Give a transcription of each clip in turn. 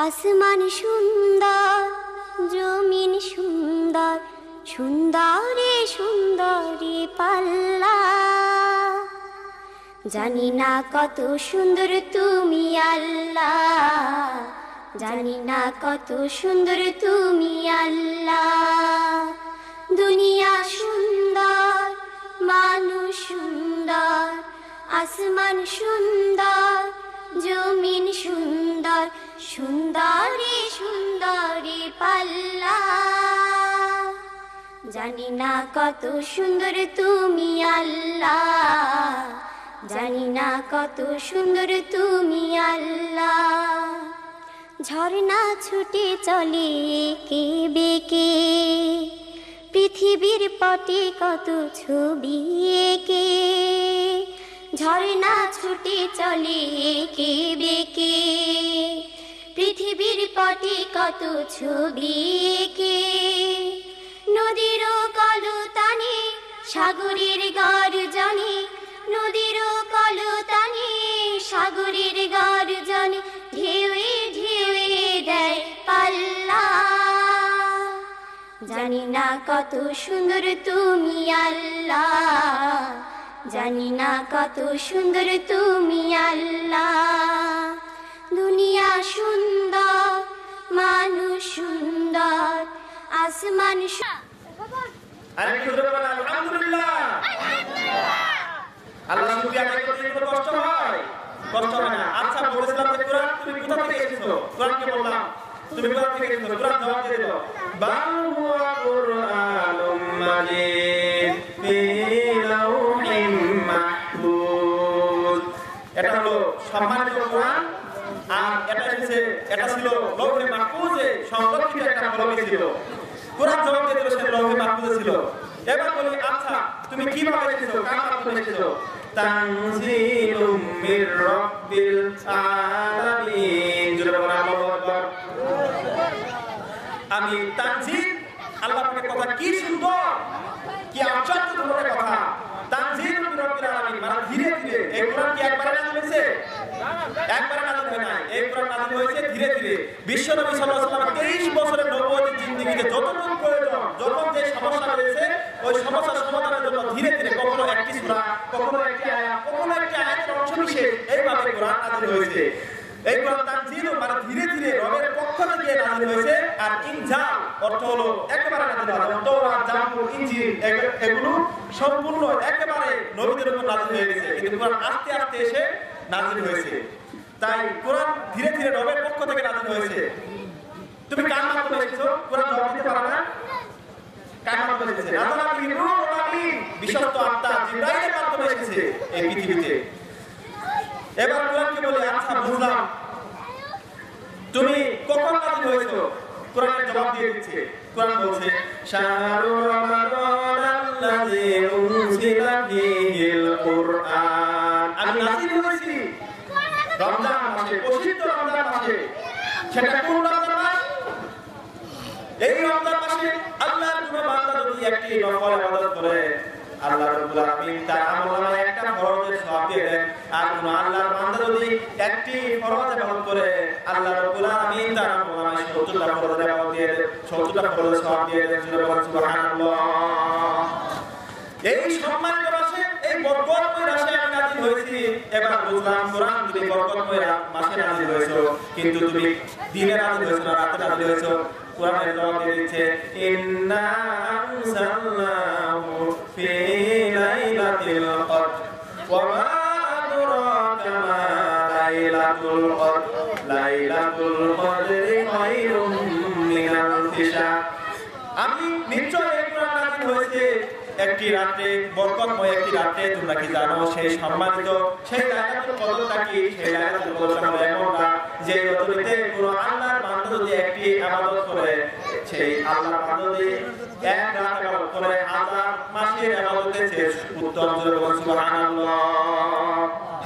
আসমান সুন্দর, জমিন সুন্দর, সুন্দরে সুন্দরে পাল্লা। জানি না কত সুন্দর তুমি আল্লাহ, জানি না কত সুন্দর তুমি আল্লাহ। দুনিয়া সুন্দর, মানুষ সুন্দর, আসমান সুন্দর, জমিন সুন্দর, সুন্দরে সুন্দরে পাল্লা। জানি না কত সুন্দর তুমি আল্লাহ, জানি না কত সুন্দর তুমি আল্লাহ। ঝর্ণা ছুটে চলে কে বেকে, পৃথিবীর পটে কত ছবি এঁকে। ঝর্ণা ছুটে চলে কে বেকে, পৃথিবীর পটে কত ছবি এঁকে। নদীর কলতানে, সাগরের গর্জনে, নদীর কলতানে, সাগরের গর্জনে, ঢেউয়ে ঢেউয়ে দেয় পাল্লা। জানি না কত সুন্দর তুমি আল্লাহ, জানি না কত সুন্দর তুমি আল্লাহ। দুনিয়া সুন্দর, মানুষ সুন্দর, আসমান আলহামদুলিল্লাহ। আল্লাহ শুকরিয়া আদায় করতে কোনো কষ্ট হয়? কষ্ট হয় না। আচ্ছা বলেছিলাম যে কোরআন তুমি কোথা থেকে এসেছো? কোরআনকে বললাম তুমি কোথা থেকে এসেছো? কোরআন জবাব দিয়ে দিল, বাল হুয়া কুরআনুম মাজিদ ফি লাউহিম মাহফুজ। এটা হলো সম্মানিত কোরআন, আর এটা ছিল লৌহে মাহফুজে সংরক্ষিত একটা কলমে ছিল। কোরআন জবাব দিয়ে দিল সে লৌহে মাহফুজে ছিল। এবার বলি আচ্ছা তুমি কিভাবে এসেছো, কার মাধ্যমে এসেছো? তানজিলুম মির রাব্বিল আলামিন। জোরে বলেন আল্লাহু আকবার। আমি তানজিল, আল্লাহ পাকের কথা কি সুন্দর, কি আশ্চর্যজনক কথা। তানজিলুম মির রাব্বিল আলামিন মানে ধীরে ধীরে। এই কোরআন কি একবারে নাযিল হয়েছে? একবারে নাযিল হয় নাই। এই কোরআন নাযিল হয়েছে ধীরে ধীরে। বিশ্বনবী সাল্লাল্লাহু আলাইহি ওয়াসাল্লাম 23 বছরের নবুয়তের জিন্দেগিতে যতটুকু প্রয়োজন, যখন যে সমস্যা রয়েছে ওই সমস্যার সমাধানের জন্য ধীরে ধীরে কখনো একটি সূরা, কখনো একটি আয়াত, কখনো একটি আয়াতের অংশ বিশেষ এইভাবে কোরআন নাযিল হয়েছে। এই কোরআন তানজিল মানে ধীরে ধীরে রবের পক্ষ থেকে নাযিল হয়েছে। আর ইনজাল অর্থ হলো একেবারে নাযিল হওয়া। তাওরাত, জাবুর, ইনজিল এগুলো সম্পূর্ণ একেবারে নবীদের উপর নাযিল হয়ে গেছে, কিন্তু কোরআন আস্তে আস্তে এসে নাযিল হয়েছে। তাই কোরআন ধীরে ধীরে রবের পক্ষ থেকে নাযিল হয়েছে। তুমি কার মাধ্যমে এসেছো? কোরআন জবাব দিতে পারবে না। কার মাধ্যমে এসেছে? নাযালা বিহি রূহুল আমিন, বিশ্বস্ত আত্মা জিবরাইলের মাধ্যমে এসেছে এই পৃথিবীতে। এবার কোরআনকে বলি আচ্ছা বুঝলাম, তুমি কখন নাযিল হয়েছো? কোরআনের জবাব দিয়ে দিচ্ছে। কোরআন বলছে শাহরু রমাদানাল্লাযী উনজিলা ফীহিল কুরআন। আমি নাযিল হয়েছি রমজান মাসে, পবিত্র রমজান মাসে। সেটা কোন রমজান মাস? এই রমজান মাসে আল্লাহর কোন বান্দা যদি একটি নফল ইবাদত করে, আল্লাহ রাব্বুল আলামিন তার আমলনামায় একটা ফরজের সওয়াব দিয়ে দেন। আর কোন আল্লাহর বান্দা যদি একটি ফরজ ইবাদত করে, আল্লাহ রাব্বুল আলামিন তার আমলনামায় 70টা ফরজের সওয়াব দিয়ে দেন, 70টা ফরজের সওয়াব দিয়ে দেন। সুবহানাল্লাহ। এই সম্মানিত মাসে, এই বরকতময় মাসে আমি নাযিল হয়েছি। এবার বুঝলাম কোরআন তুমি বরকতময় মাসে নাযিল হয়েছো, কিন্তু তুমি দিনে নাযিল হয়েছো না রাতে নাযিল হয়েছো। কোরআনের জবাব দিয়ে দিচ্ছে ইন্না আনজালনাহু ফি লাইলাতিল কদর ওয়া মা আদরাকা মা লাইলাতুল কদর লাইলাতুল কদরি খায়রুম মিন আলফি শাহর। আমি নিশ্চয় এই কোরআন নাযিল হয়েছে একটি রাতে, বরকতময় একটি রাতে। তোমরা কি জানো সেই সম্মানিত সেই লাইলাতুল কদরটা কি? সেই লাইলাতুল কদরটা হলো এমন রাত যে রাতে কোন আল্লাহর বান্দা যদি একটি ইবাদত করে, সেই আল্লাহর বান্দা যদি এক রাত ইবাদত করে 1000 মাসের ইবাদতের চেয়ে উত্তম। জোরে বলুন সুবহানাল্লাহ।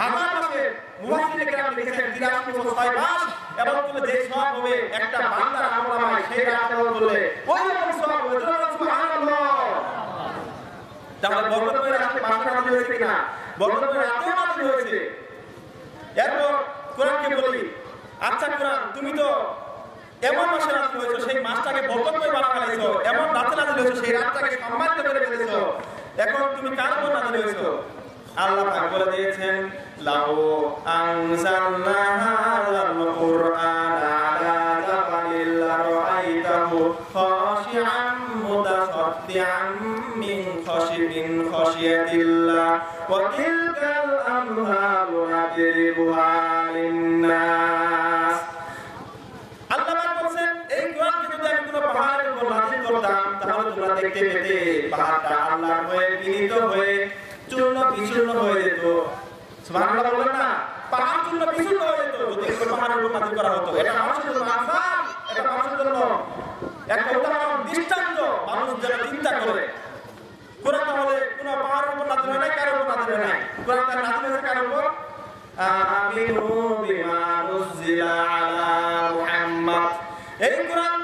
1000 মাসের মুফাসসিরে কেরাম লিখেছেন 83 মাস ইবাদত করলে যে সওয়াব হবে একটা বান্দার আমলনামায় সেই রাত ইবাদত করলে ওই রকম সওয়াব হবে। জোরে বলুন সুবহানাল্লাহ। তাহলে বরকতময় রাতে মাসে নাযিল হয়েছে কিনা? বরকতময় রাতেও নাযিল হয়েছে। এরপর কোরআনকে বলি আচ্ছা কোরআন তুমি তো এমন মাসে নাযিল হয়েছে সেই মাসটাকে বরকতময় বানা ফেলেছো, এমন রাতে নাযিল হয়েছে সেই রাতটাকে সম্মানিত করে ফেলেছো। এখন তুমি কার উপর নাযিল হয়েছো? আল্লাহ পাক বলে দিয়েছেন লাউ আনজালনা হাযাল কুরআনা আলা জাবালিল লারাআইতাহু খাশিআন মুতাসাদ্দিআন মিন খাশিয়াতিল্লাহ ওয়া তিলকাল আমসালু নাদরিবুহা লিন-নাস। আল্লাহ পাক বলেন এই কোরআনকে যদি আমি কোনো পাহাড়ের উপর নাযিল করতাম তাহলে তোমরা দেখতে পেতে পাহাড়টা আল্লাহর হয়ে বিনীত হয়ে চূর্ণ বিচূর্ণ হয়ে যেত। সুবহানাল্লাহ বলবেন না? পাহাড় চূর্ণ বিচূর্ণ হয়ে যেত যদি কোনো পাহাড়ের উপর নাযিল করা হতো। এটা মানুষের জন্য আসান, এটা মানুষের জন্য একটা উদাহরণ, দৃষ্টান্ত, মানুষ যেন চিন্তা করে। কোরআন তাহলে কোনো পাহাড়ের উপর নাযিল হয় নাই, কারোর উপর নাযিল হয় নাই। কোরআন তার নাযিল হয়েছে কারোর উপর? আমিনু বিমা নুজিলা আলা মুহাম্মদ। এই কোরআন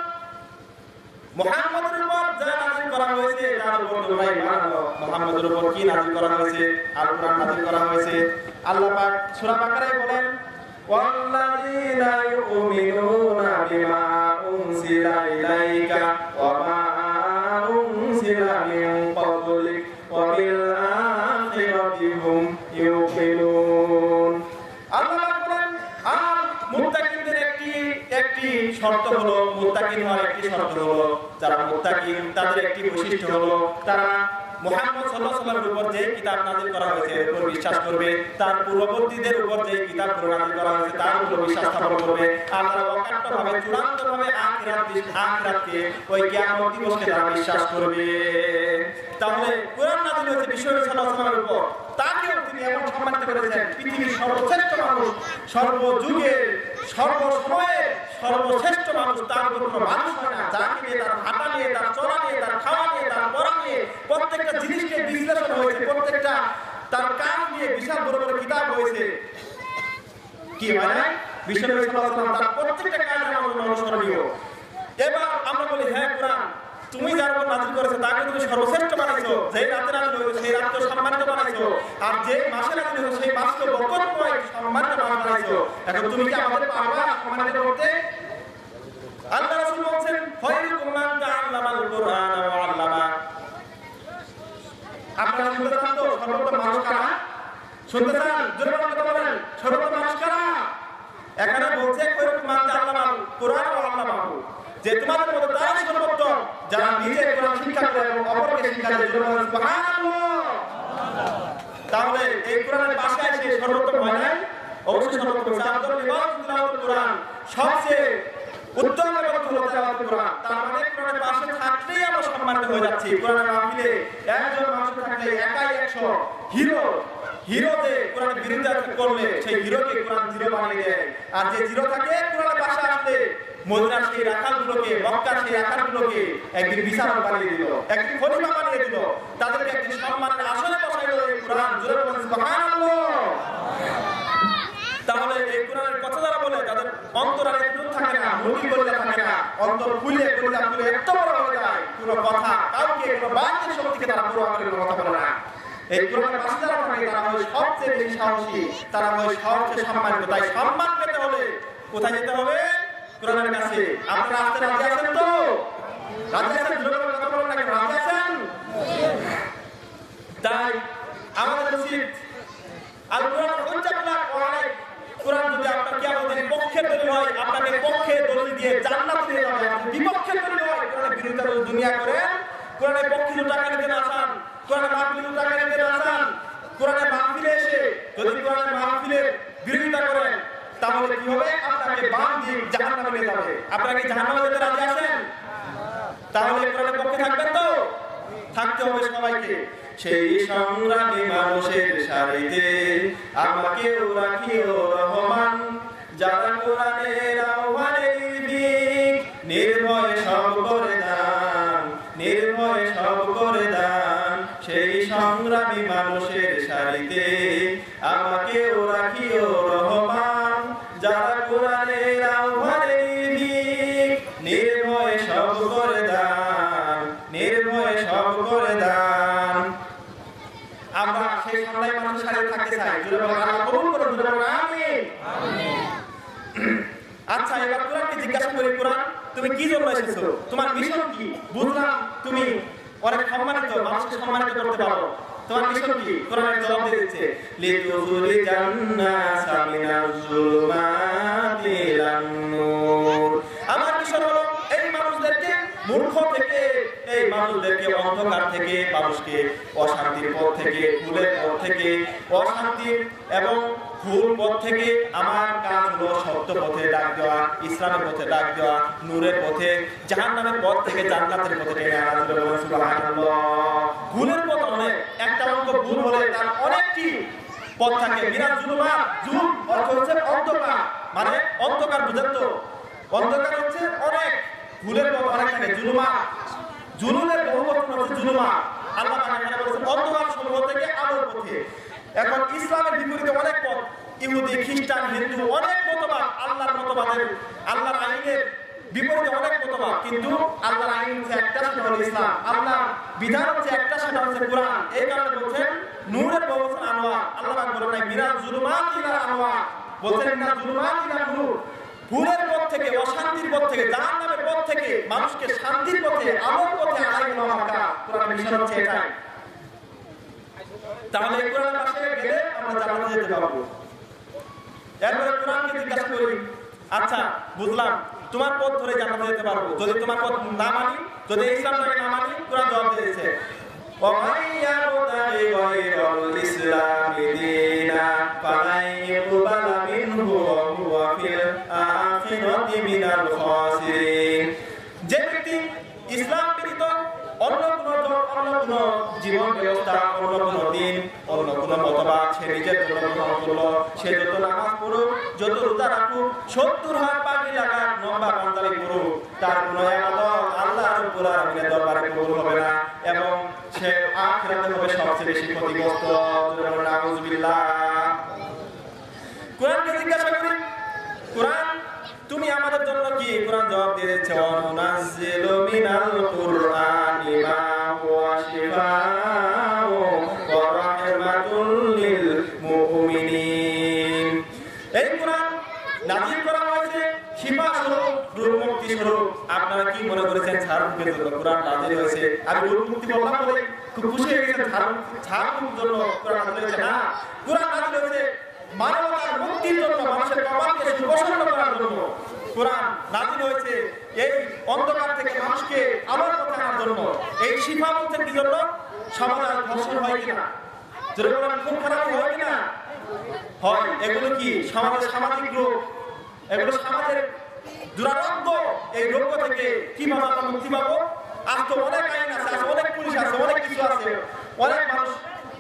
মুহাম্মদের উপর যা নাযিল করা হয়েছে তার উপর তোমরা ঈমান আনো। মুহাম্মদের উপর কি নাযিল করা হয়েছে? আল কোরআন নাযিল করা হয়েছে। আল্লাহ পাক সূরা বাকারায় বলেন ওয়াল্লাযীনা ইউমিনুনা বিমা উনজিলা ইলাইকা ওয়া মা উনজিলা মিন ক্বাবলিক ওয়া বিল আখিরাতি হুম ইউকিনুন। আল্লাহ বলেন আর মুত্তাকিনদের একটি শর্ত হলো, মুত্তাকিন হওয়ার একটি শর্ত হলো, যারা মুত্তাকিন তাদের একটি বৈশিষ্ট্য হলো তারা মুহাম্মদ সাল্লাল্লাহু আলাইহি ওয়াসাল্লামের উপর যে কিতাব নাযিল করা হয়েছে এর উপর বিশ্বাস করবে, তার পূর্ববর্তীদের উপর যে কিতাবগুলো নাযিল করা হয়েছে তার উপর বিশ্বাস স্থাপন করবে। আর তারা অকাট্যভাবে চূড়ান্তভাবে আখিরাতকে ওই কিয়ামত দিবসকে তারা বিশ্বাস করবে। তাহলে কোরআন নাযিল হয়েছে বিশ্বনবী সাল্লাল্লাহু আলাইহি ওয়াসাল্লামের উপর, তাকেও তিনি এমন সম্মানিত করেছেন পৃথিবীর সর্বশ্রেষ্ঠ মানুষ, সর্বযুগে সর্বসময়ে সর্বশ্রেষ্ঠ মানুষ, তার উপর কোনো মানুষ হয় না। যাকে নিয়ে তার হাঁটা নিয়ে, তার চলা নিয়ে, তার খাওয়া নিয়ে, তার পড়া নিয়ে প্রত্যেকটা জিনিসকে বিশ্লেষণ হয়েছে, প্রত্যেকটা তার কাজ নিয়ে বিশাল বড় বড় কিতাব হয়েছে। কি হয় না? বিশ্বনবী সাল্লাল্লাহু আলাইহি ওয়াসাল্লাম তার প্রত্যেকটা কাজ আমাদের অনুসরণীয়। এবার আমরা বলি হ্যাঁ কোরআন তুমি যার উপর নাযিল করেছো তাকে তুমি সর্বশ্রেষ্ঠ বানাইছো, যেই রাতে নাযিল হয়েছে সেই রাতকে সম্মানিত বানাইছো, আর যে মাসে নাযিল হয়েছে সেই মাসকে বরকতময় সম্মানিত বানাইছো। এখন তুমি কি আমাদের পারবা সম্মানিত করতে? আল্লাহ রাসূল বলেন খায়রুকুম মান তাআল্লামাল কুরআন ওয়া আল্লামা। আপনারা শুনতে চান তো সর্বোত্তম মানুষ কারা? শুনতে চান? জোরে কথা বলেন, সর্বোত্তম মানুষ কারা? এখানে বলছে খায়রুকুম মান তাআল্লামাল কুরআন ওয়া আল্লামাহু, যে তোমাদের মধ্যে তারাই সর্বোত্তম যারা নিজে কোরআন শিক্ষা করে এবং অপরকে শিক্ষা দেয়। সুবহানাল্লাহ। তাহলে এই কোরআনের পাশে এসে সর্বোত্তম হয় না? অবশ্যই সর্বোত্তম। চাদর লিবাস তিলাওয়াত কোরআন, সবচেয়ে উত্তম ইবাদত হলো তিলাওয়াত কোরআন। তার মানে কোরআনের পাশে থাকলেই আমরা সম্মানিত হয়ে যাচ্ছি। কোরআনের মাহফিলে একজন মানুষ থাকলে একাই 100 হিরোতে কোরআনের বিরোধিতা করলে সেই হিরোকে কোরআন জিরো বানিয়ে দেয়। আর যে জিরো থাকে কোরআনের পাশে আসলে মদিনার সেই রাখালগুলোকে, মক্কার সেই রাখালগুলোকে একদিন বিচারক বানিয়ে দিল, একদিন খলিফা বানিয়ে দিল, তাদেরকে একদিন সম্মানের আসনে বসাইল এই কোরআন। জোরে বলেন সুবহানাল্লাহ। তাহলে এই কোরআনের কথা যারা বলে তাদের অন্তর আর একটু থাকে না, মুখি বলে থাকে না, অন্তর খুলে খুলে এত বড় হয়ে যায় কোনো কথা কাউকে কোনো বাহ্যিক শক্তিকে তারা পুরো করে কথা বলে না। এই কোরআনের পাশে যারা থাকে তারা হয় সবচেয়ে বেশি সাহসী, তারা হয় সবচেয়ে সম্মানিত। তাই সম্মান পেতে হলে কোথায় যেতে হবে? কোরআনের কাছে। আপনারা আসতে রাজি আছেন তো? রাজি আছেন? জোরে কথা বলেন না কেন? রাজি আছেন? তাই আমাদের উচিত আল কোরআন হুজ্জাতুল্লাহ আলাইহি, কোরআন যদি আপনার কিয়ামতের পক্ষে দলিল হয় আপনাকে পক্ষে দলিল দিয়ে জান্নাতে নিয়ে যাবে, বিপক্ষে দলিল হয় কোরআনের বিরুদ্ধে দুনিয়া করেন, কোরআনের পক্ষে টাকা নিতে না চান, কোরআনের মাহফিলে টাকা নিতে না চান, কোরআনের মাহফিলে এসে যদি কোরআনের মাহফিলের বিরোধিতা করেন তাহলে কি হবে? আপনাকে বাম দিয়ে জাহান্নামে নিয়ে যাবে। আপনারা কি জাহান্নামে যেতে রাজি আছেন? তাহলে কোরআনের পক্ষে থাকবেন তো? থাকতে হবে সবাইকে। সেই সংগ্রামী মানুষের সারিতে আমাকেও রাখিও রহমান, যারা কোরআনের আহ্বানে নির্ভীক, নির্ভয়ে সব করে দান, নির্ভয়ে সব করে দান। সেই সংগ্রামী মানুষের সারিতে আমাকেও রাখিও রহমান, যারা কোরআনের আহ্বানে নির্ভীক, নির্ভয়ে সব করে দান, নির্ভয়ে সব করে দান। আমরা সেই সংগ্রামী মানুষের সাথে থাকতে চাই। জোরে বলেন আল্লাহ কবুল করুন। জোরে বলেন আমিন। আচ্ছা, এবার কোরআনকে জিজ্ঞাসা করি কোরআন তুমি কি জন্য এসেছো, তোমার মিশন কি? বুঝলাম তুমি অনেক সম্মানিত, মানুষকে সম্মানিত করতে পারো, তোমার মিশন কি? কোরআনের জবাব দিয়ে দিচ্ছে লিতুখরিজান নাসা মিনাজ যুলুমাতি ইলান নূর। আমার মিশন হলো এই মানুষদেরকে মূর্খ থেকে, এই মানুষদেরকে অন্ধকার থেকে, মানুষকে অশান্তির পথ থেকে, ভুলের পথ থেকে, অশান্তির এবং ভুল পথ থেকে আমার কাজ হলো সত্য পথে ডাক দেওয়া, ইসলামের পথে ডাক দেওয়া, নূরের পথে, জাহান্নামের পথ থেকে জান্নাতের পথে টেনে আনা। সুবহানাল্লাহ। ভুলের পথ অনেক, একটা অঙ্ক ভুল হলে তার অনেকটি পথ থাকে। মিনাজ যুলুমাত, যুল অর্থ হচ্ছে অন্ধকার, মানে অন্ধকার বুঝেন তো, অন্ধকার হচ্ছে অনেক, ভুলের পথ অনেক থাকে। জুলুমাত, জুলুমের বহুবচন হচ্ছে জুলুমাত। আল্লাহ পাক এখানে বলেছেন অন্ধকার সমূহ থেকে আলোর পথে। এখন ইসলামের বিপরীতে অনেক পথ, ইহুদি, খ্রিস্টান, হিন্দু, অনেক মতবাদ, আল্লাহর মতবাদের, আল্লাহর আইনের বিপরীতে অনেক মতবাদ, কিন্তু আল্লাহর আইন হচ্ছে একটা, সেটা হলো ইসলাম। আল্লাহর বিধান হচ্ছে একটা, সেটা হচ্ছে কোরআন। এই কারণে বলছেন নূরের বহুবচন আনোয়ার। আল্লাহ পাক বলেন নাই মিনাজ যুলুমাত ইলা আনোয়ার, বলছেন মিনাজ যুলুমাত ইলা নূর। ভুলের পথ থেকে, অশান্তির পথ থেকে, জাহান্নামের পথ থেকে মানুষকে শান্তির পথে, আলোর পথে আনাই হলো আমার কাজ। কোরআনের মিশন হচ্ছে এটাই। তাহলে কোরআনের পাশে গেলে আমরা জান্নাতে যেতে পারবো। এরপরে কোরআনকে জিজ্ঞাসা করি, আচ্ছা বুঝলাম তোমার পথ ধরে জান্নাতে যেতে পারবো, যদি তোমার পথ না মানি, যদি ইসলামটাকে না মানি, কোরআন জবাব দিয়েছে وَمَن يَبْتَغِ غَيْرَ الْإِسْلَامِ دِينًا فَلَن يُقْبَلَ مِنْهُ وَهُوَ فِي الْآخِرَةِ مِنَ الْخَاسِرِينَ। যে ব্যক্তি ইসলাম ব্যতীত অন্য কোন জীবন ব্যবস্থা, অন্য কোন দিন, অন্য কোন মতবাদ সে নিজের জন্য গ্রহণ করলো, সে যত নামাজ পড়ুক, যত রোজা রাখুক, 70 হাত পাগড়ি লাগাক, লম্বা পাঞ্জাবি পরুক, তার কোন ইবাদত আল্লাহ রাব্বুল আলামিনের দরবারে কবুল হবে না এবং সে আখিরাতে হবে সবচেয়ে বেশি ক্ষতিগ্রস্ত। নাউযুবিল্লাহ। কোরআনকে জিজ্ঞাসা করি, কোরআন তুমি আমাদের জন্য কি? কোরআন জবাব দিয়েছে ওয়ানুনাজ্জিলু মিনাল কুরআনি মা হুয়া শিফাউ ওয়া রাহমাতুল লিল মুমিনিন। এই কোরআন নাযিল করা হয়েছে শিফা স্বরূপ, রূপ মুক্তি স্বরূপ। আপনারা কি মনে করেছেন ছাড়ুকের জন্য কোরআন নাযিল হয়েছে? আমি রূপ মুক্তি বললাম বলে খুব খুশি হয়ে গেছেন ছাড়ুকের জন্য কোরআন নাযিল হয়েছে? না, কোরআন নাযিল হয়েছে মানবতার মুক্তির জন্য, মানুষের কপালকে সুপ্রসন্ন করার জন্য। কোরআন নাযিল হয়েছে এই অন্ধকার থেকে মানুষকে আলোর পথে আনার জন্য। এই শিফা বলতে কি জন্য? সমাজের ধর্ষণ হয় কিনা, যেরকম খুব খারাপ হয় কিনা হয়, এগুলো কি সমাজের সামাজিক রোগ, এগুলো সমাজের দুরারোগ্য। এই রোগ থেকে কিভাবে আমরা মুক্তি পাবো? আজ তো অনেক আইন আছে, অনেক পুলিশ আছে, অনেক কিছু আছে, অনেক মানুষ,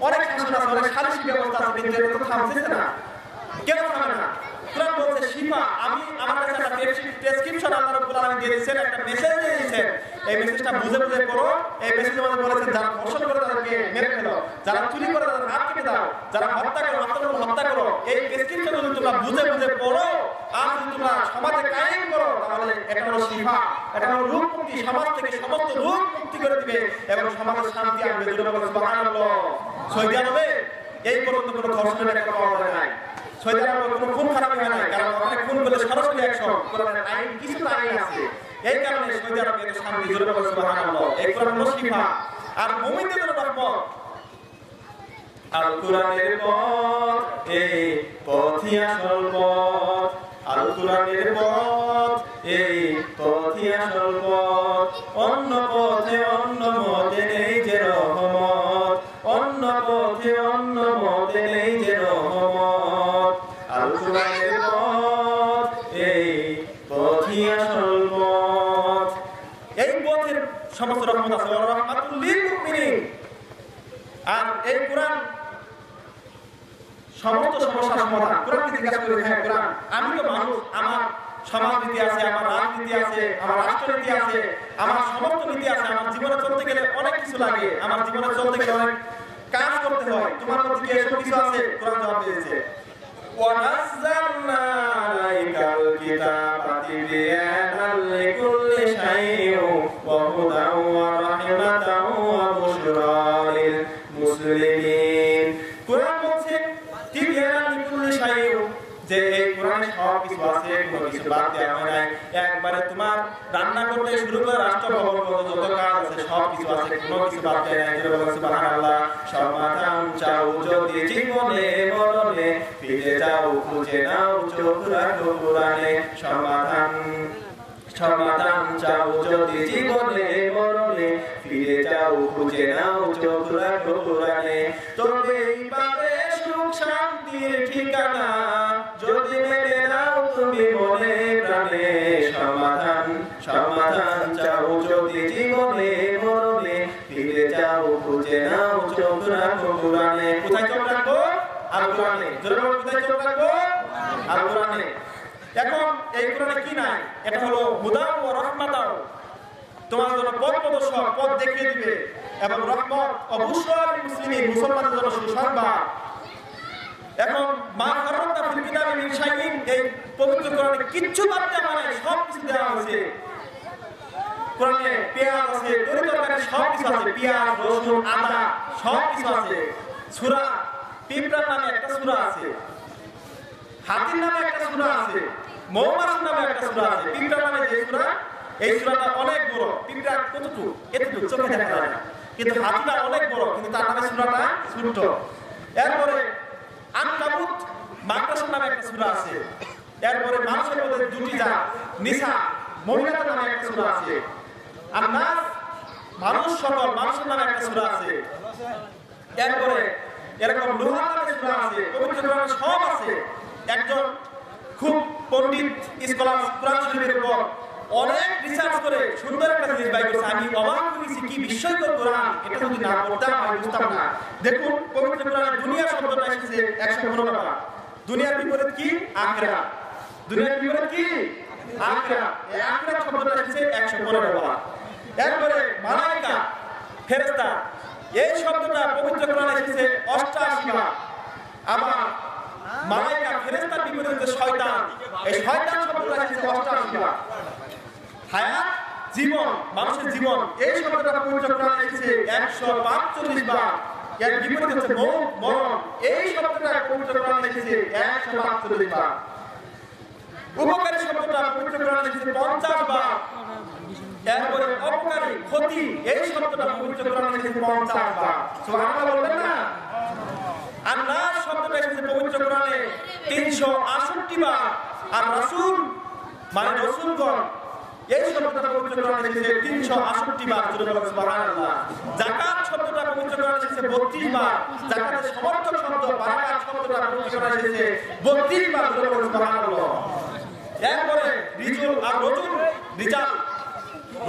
অনেক শাসন আছে, অনেক সালিশি ব্যবস্থা আছে, কিন্তু এটা তো থামছে না। কেন থামে না? কোরআন বলছে শিফা। আমি আমার কাছে একটা প্রেসক্রিপশন আল্লাহ রাব্বুল আলামিন দিয়ে দিয়েছেন, একটা মেসেজ দিয়ে দিয়েছেন। এই মেসেজটা বুঝে বুঝে পড়ো। এই মেসেজের মধ্যে বলেছেন যারা ধর্ষণ করে তাদেরকে মেরে ফেলো, যারা চুরি করে তাদের হাত কেটে দাও, যারা হত্যা করে হত্যা করো। এই প্রেসক্রিপশন যদি তোমরা বুঝে বুঝে পড়ো আর যদি তোমরা সমাজে কায়েম করো, তাহলে এটা হলো শিফা, এটা হলো রূপ মুক্তি। সমাজ থেকে সমস্ত রূপ মুক্তি করে দিবে এবং সমাজে শান্তি আনবে। সুবহানাল্লাহ। সৌদি আরবে এই পর্যন্ত কোনো ধর্ষণের একটা পাওয়া যায় নাই। সৌদি আরবে কোনো খুন খারাপ হয় না, কারণ ওখানে খুন করলে সরাসরি অ্যাকশন। কোরআনের আইন, কিছু আইন আছে, এই কারণে সৌদি আরবে এত শান্তি। সুবহানাল্লাহ। এই কোরআন হলো শিফা আর মুমিনদের জন্য রহমত। আল কোরআনের পথ, এই পথই আসল পথ। আল কোরআনের পথ, এই পথই আসল পথ। অন্য পথে অন্য মতে নেই যে রহমত, অন্য পথে অন্য মতে নেই যে রহমত। আল কোরআনের পথ, এই পথই আসল পথ। এই পথের সমস্ত রহমত আছে, রাহমাতুল লিল মুমিনিন। আর এই কোরআন সমস্ত সমস্যার সমাধান। কোরআনকে জিজ্ঞাসা করে, হ্যাঁ কোরআন, আমি তো মানুষ, আমার সমাজনীতি আছে, আমার রাজনীতি আছে, আমার রাষ্ট্রনীতি আছে, আমার সমস্ত নীতি আছে। আমার জীবনে চলতে গেলে অনেক কিছু লাগে, আমার জীবনে চলতে গেলে অনেক কাজ করতে হয়। তোমার মধ্যে কি এসব কিছু আছে? কোরআন জবাব দিয়েছে ওয়ানাজ্জালনা আলাইকাল কিতাবা তিবয়ানাল লিকুল্লি শাইইন ওয়া হুদান ওয়া রাহমাতান ওয়া বুশরা লিল মুসলিমিন। কোরআন বলছে তিবয়ানাল লিকুল্লি শাইইন, যে এই কোরআন নাই, সব কিছু আছে, কোনো কিছু বাদ দেওয়া হয় নাই। একবারে তোমার রান্না করতে শুরু করে রাষ্ট্রভবন পর্যন্ত যত কাজ আছে সব কিছু আছে, কোনো কিছু বাদ দেয় নাই। জোরে বলেন সুবহানাল্লাহ। সমাধান চাও যদি জীবনে মরণে, ফিরে যাও খুঁজে নাও চোখ রাখো কোরআনে। সমাধান চাও যদি জীবনে মরণে, ফিরে যাও খুঁজে নাও চোখ রাখো কোরআনে। তবেই পাবে সুখ শান্তির ঠিকানা, যদি মেনে নাও তুমি মনে প্রাণে। সমাধান চাও যদি জীবনে মরণে, ফিরে যাও খুঁজে নাও চোখ রাখো কোরআনে। কোথায় চোখ রাখবো? আল কোরআনে। জোরে বলো, কোথায় চোখ রাখবো? আল কোরআনে। এখন এই কোরআনে কি নাই? এটা হলো হুদা ও রহমাতাও, তোমার জন্য পথ প্রদর্শক, পথ দেখিয়ে দিবে, এবং রহমত অবশ্যই মুসলিম মুসলমানদের জন্য সুসংবাদ। এখন মা ফাররাতা ফিল কিতাবি মিন শাইইন, এই পবিত্র কোরআনে কিচ্ছু বাদ দেওয়া নাই, সব কিছু দেওয়া হয়েছে। কোরআনে পেঁয়াজ আছে, তরি তরকারি সব কিছু আছে, পেঁয়াজ রসুন আদা সব কিছু আছে। সূরা পিঁপড়ার নামে একটা সূরা আছে, হাতির নামে একটা সূরা আছে, মৌমাছির নামে একটা সূরা আছে। পিঁপড়ার নামে যে সূরা, এই সূরাটা অনেক বড়। পিঁপড়া কতটুকু? এতটুকু, চোখে দেখা যায় না, কিন্তু হাতিটা অনেক বড়, কিন্তু তার নামে সূরাটা ছোট। এরপরে আনকাবুত মাকড়সার নামে একটা সূরা আছে। এরপরে মানুষের মধ্যে দুটি জাত, নিসা মহিলাদের নামে একটা সূরা আছে। আর নাস মানুষ, সকল মানুষের নামে একটা সূরা আছে। এরপরে এরকম লোহার নামে সূরা আছে। পবিত্র কোরআনে সব আছে। একজন খুব পণ্ডিত স্কলার কোরআন শরীফের উপর অনেক রিসার্চ করে সুন্দর একটা জিনিস বাই করেছে। আমি অবাক হয়েছি, কি বিস্ময়কর কোরআন, এটা যদি না পড়তাম আমি বুঝতাম না। দেখুন, পবিত্র কোরআনে দুনিয়া শব্দটা এসেছে 115 বার। দুনিয়ার বিপরীত কি? আখিরাত। দুনিয়ার বিপরীত কি? আখিরাত। এই আখিরাত শব্দটা এসেছে 115 বার। এরপরে মালায়েকা, ফেরেশতা, এই শব্দটা পবিত্র কোরআনে এসেছে 88 বার। আবার মালায়েকা ফেরেশতার বিপরীতে শয়তান, এই শয়তান শব্দটা এসেছে 88 বার। হায়াত, জীবন, মানুষের জীবন, এই শব্দটা পবিত্র কোরআনে এসেছে 145 বার। এর বিপরীত হচ্ছে মৌত, মরণ, এই শব্দটা পবিত্র কোরআনে এসেছে 145 বার। উপকারী শব্দটা পবিত্র কোরআনে এসেছে 50 বার। এরপরে অপকারী, ক্ষতি, এই শব্দটা পবিত্র কোরআনে এসেছে 50 বার। সুবহানাল্লাহ বলবেন না? আর নাস শব্দটা এসেছে পবিত্র কোরআনে 368 বার। আর রাসূল মানে রাসূলগণ, এই শব্দটা পবিত্র কোরআনে এসেছে 368 বার। সুবহানাল্লাহ। যাকাত শব্দটা পবিত্র কোরআনে এসেছে 32 বার। যাকাতের সমর্থক শব্দ বারাকাত শব্দটা পবিত্র কোরআনে এসেছে 32 বার। সুবহানাল্লাহ। এরপরে রিজুল আর রজুল, রিজাল,